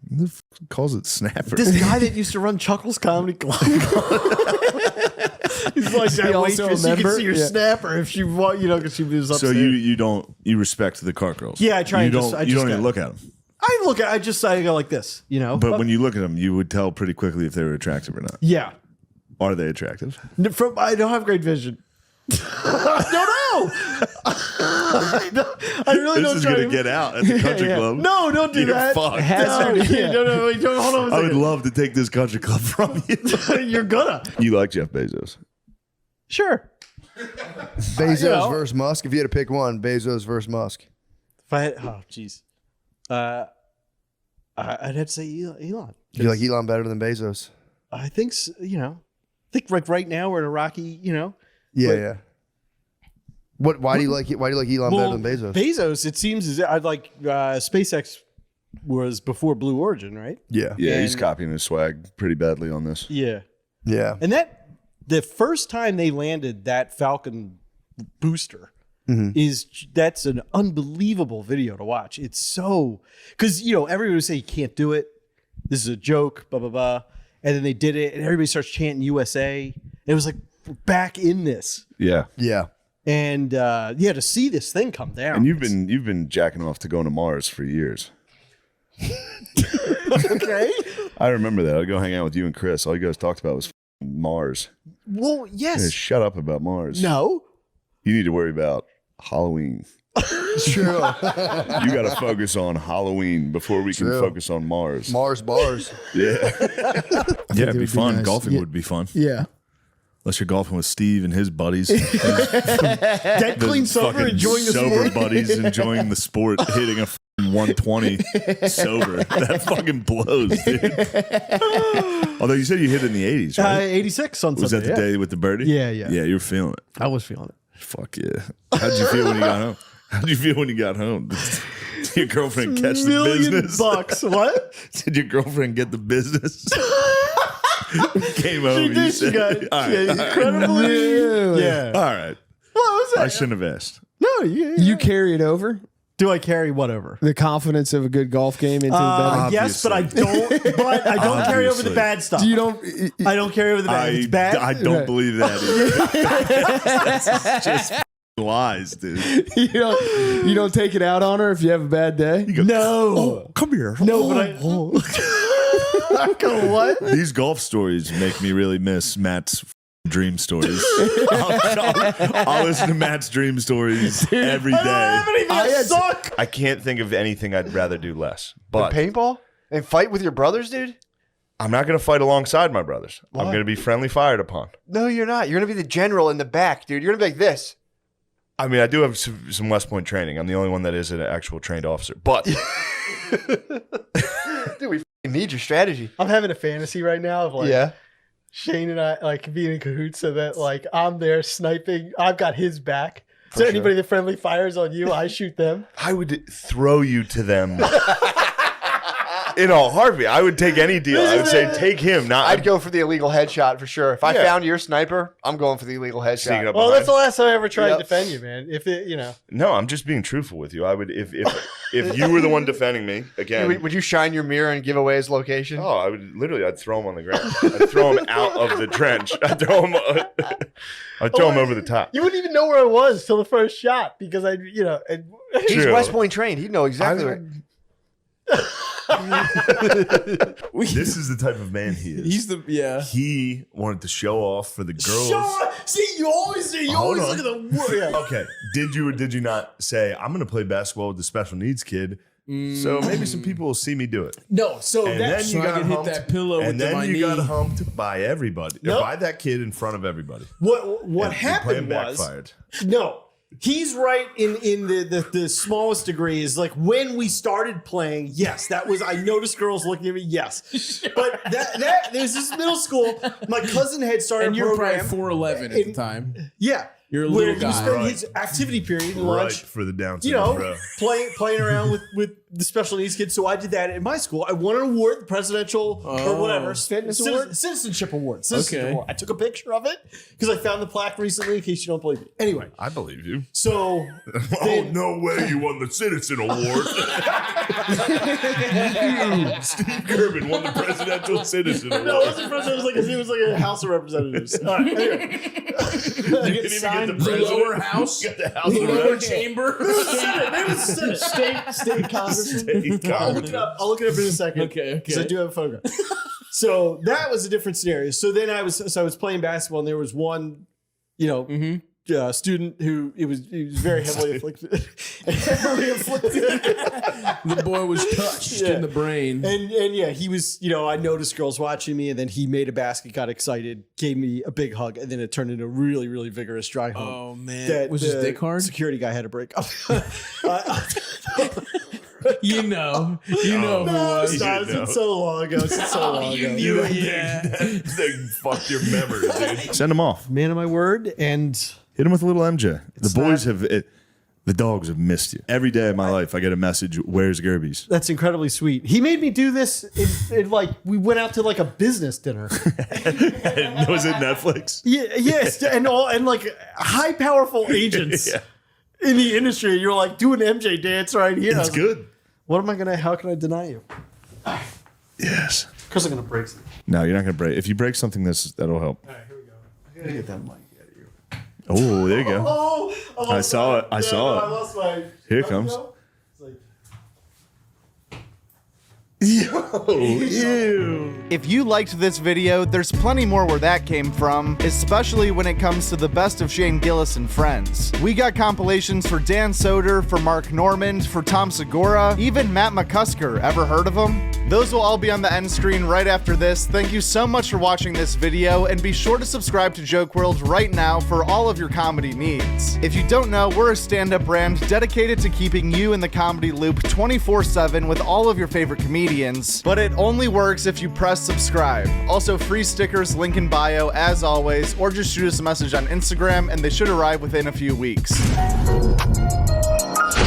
the f- calls it snapper? This guy that used to run Chuckles Comedy Club. He's like Is he that also a waitress. You can member? see her Yeah. snapper if she want, because she was So upstairs. you respect the cart girls? Yeah, I try You and don't. just- I you just don't even got- look at them. I go like this, But when you look at them, you would tell pretty quickly if they were attractive or not. yeah, Are they attractive? I don't have great vision. I don't know. I really This don't is try going to get out at the country club. No, don't do You're that. fucked. No, wait, don't, hold on a I would second. love to take this country club from you. You're gonna. You like Jeff Bezos? Sure. Bezos versus Musk. If you had to pick one, Bezos versus Musk. If I had, jeez. I'd have to say Elon. You like Elon better than Bezos? I think, I think like right now we're in a rocky, Yeah, but- yeah. Why do you like Elon better than Bezos? Bezos, it seems as I'd like SpaceX was before Blue Origin, right? Yeah. Yeah, he's And- copying his swag pretty badly on this. Yeah. Yeah. And the first time they landed that Falcon booster, that's an unbelievable video to watch. It's so, because everybody would say you can't do it. This is a joke, blah blah blah, and then they did it, and everybody starts chanting USA. It was like we're back in this. Yeah. And to see this thing come down. And you've been jacking off to going to Mars for years. Okay. I remember that. I'd go hang out with you and Chris. All you guys talked about was Mars. Well, yes. Yeah, shut up about Mars. No. You need to worry about Halloween. True. You got to focus on Halloween before we can focus on Mars. Mars bars. Yeah. Yeah, it'd be fun. nice. Golfing Yeah. would be fun. Yeah. Unless you're golfing with Steve and his buddies. Dead clean sober, fucking enjoying the sober sport. buddies enjoying the sport, hitting a 120 sober. That fucking blows, dude. Although you said you hit it in the 80s, right? 86 on Was Sunday. that the day with the birdie? Yeah. Yeah, you were feeling it. I was feeling it. Fuck yeah. How'd you feel when you got home? How'd you feel when you got home? Did your girlfriend catch the business? $1,000,000. What? Did your girlfriend get the business? Came home and you said, She got all right, incredibly. Yeah. all right. What was that? I shouldn't have asked. No, You carry it over? Do I carry whatever? The confidence of a good golf game into the bed? Yes, but I don't. But I don't carry over the Obviously. bad stuff. You don't. I don't carry over the bad. It's bad. I don't Right. believe that either. That's just lies, dude. You don't take it out on her if you have a bad day. No. Come here. No, but I go what? These golf stories make me really miss Matt's dream stories. I'll listen to Matt's dream stories every day. I suck. I can't think of anything I'd rather do less. The But paintball and fight with your brothers, dude. I'm not going to fight alongside my brothers. Why? I'm going to be friendly fired upon. No, you're not. You're gonna be the general in the back, dude. You're gonna be like this. I mean, I do have some West Point training. I'm the only one that is an actual trained officer. But Dude, we f***ing need your strategy. I'm having a fantasy right now of like Shane and I like being in cahoots so that like I'm there sniping. I've got his back. So anybody that friendly fires on you, I shoot them. I would throw you to them in a heartbeat. I would take any deal. I would say take him. Not I'd go for the illegal headshot for sure. If I Yeah. found your sniper, I'm going for the illegal Sneaking headshot. up Well, behind. that's the last time I ever tried Yep. to defend you, man. If it, No, I'm just being truthful with you. I would if you were the one defending me again. Would you shine your mirror and give away his location? Oh, I would literally. I'd throw him on the ground. I'd throw him out of the trench. I'd throw him. I'd throw him over the top. You wouldn't even know where I was till the first shot because I, and He's True. West Point trained. He'd know exactly. This is the type of man he is. He's He wanted to show off for the girls. See, you always Hold on. look at the word. Yeah. Okay. Did you or did you not say, I'm going to play basketball with the special needs kid? So maybe some people will see me do it. No, so And that then you I got can hit humped. that pillow and with my then you knee. got humped by everybody. Nope. By that kid in front of everybody. what And the happened plan was backfired. no. He's right in the smallest degree is like when we started playing, yes, that was I noticed girls looking at me, yes. But that there's this middle school, my cousin had started And a you're program. probably 4'11" at the time. Yeah. You're a where little he guy. spent Right. his activity period in Right lunch, for the Down syndrome, bro. playing around with the special needs kids. So I did that in my school. I won an award, the presidential or whatever Fitness award? citizenship award. Okay. Award. I took a picture of it because I found the plaque recently. In case you don't believe me. Anyway, I believe you. so Oh, no way you won the Citizen Award. You, Steve Gerben, won the Presidential Citizen Award. no, it wasn't president. It was like a House of Representatives. All right, anyway. You didn't even get the The president. lower house, You got the House the of lower Reps. chamber. Maybe it was the Senate. State Congress. State I'll look it up. I'll look it up in a second. Okay, Because I do have a photograph. So that was a different scenario. So then I was playing basketball, and there was one, student who he was very heavily afflicted. The boy was touched in the brain. And yeah, he was, I noticed girls watching me, and then he made a basket, got excited, gave me a big hug, and then it turned into a really, really vigorous dry hug. Oh man, That was his the dick hard? Security guy had to break up. You know who it was. It's so long ago. It's so long You ago. knew it, yeah. They fucked your memory, dude. Send them off. Man of my word, and Hit them with a little MJ. The boys the dogs have missed you. Every day of my life, I get a message, where's Gerbies? that's incredibly sweet. He made me do this in like we went out to like a business dinner. And was it Netflix? Yeah, yes, and like high powerful agents. Yeah. in the industry. You're like doing MJ dance right here. It's good. What am I gonna? How can I deny you? Yes. Of course, I'm gonna break something. No, you're not gonna break. If you break something, that'll help. All right, here we go. I gotta get that mic out of you. Oh, there you go. Oh, I saw it. I saw it. I lost my. Here it comes. It's like, Ew. If you liked this video, there's plenty more where that came from, especially when it comes to the best of Shane Gillis and friends. We got compilations for Dan Soder, for Mark Normand, for Tom Segura, even Matt McCusker. Ever heard of him? Those will all be on the end screen right after this. Thank you so much for watching this video, and be sure to subscribe to Joke World right now for all of your comedy needs. If you don't know, we're a stand-up brand dedicated to keeping you in the comedy loop 24/7 with all of your favorite comedians, but it only works if you press subscribe. Also, free stickers, link in bio, as always, or just shoot us a message on Instagram, and they should arrive within a few weeks.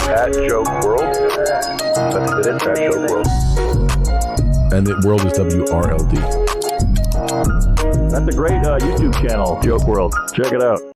At Joke World. That's it, at Joke World. And the world is WRLD. That's a great YouTube channel, Joke World. Check it out.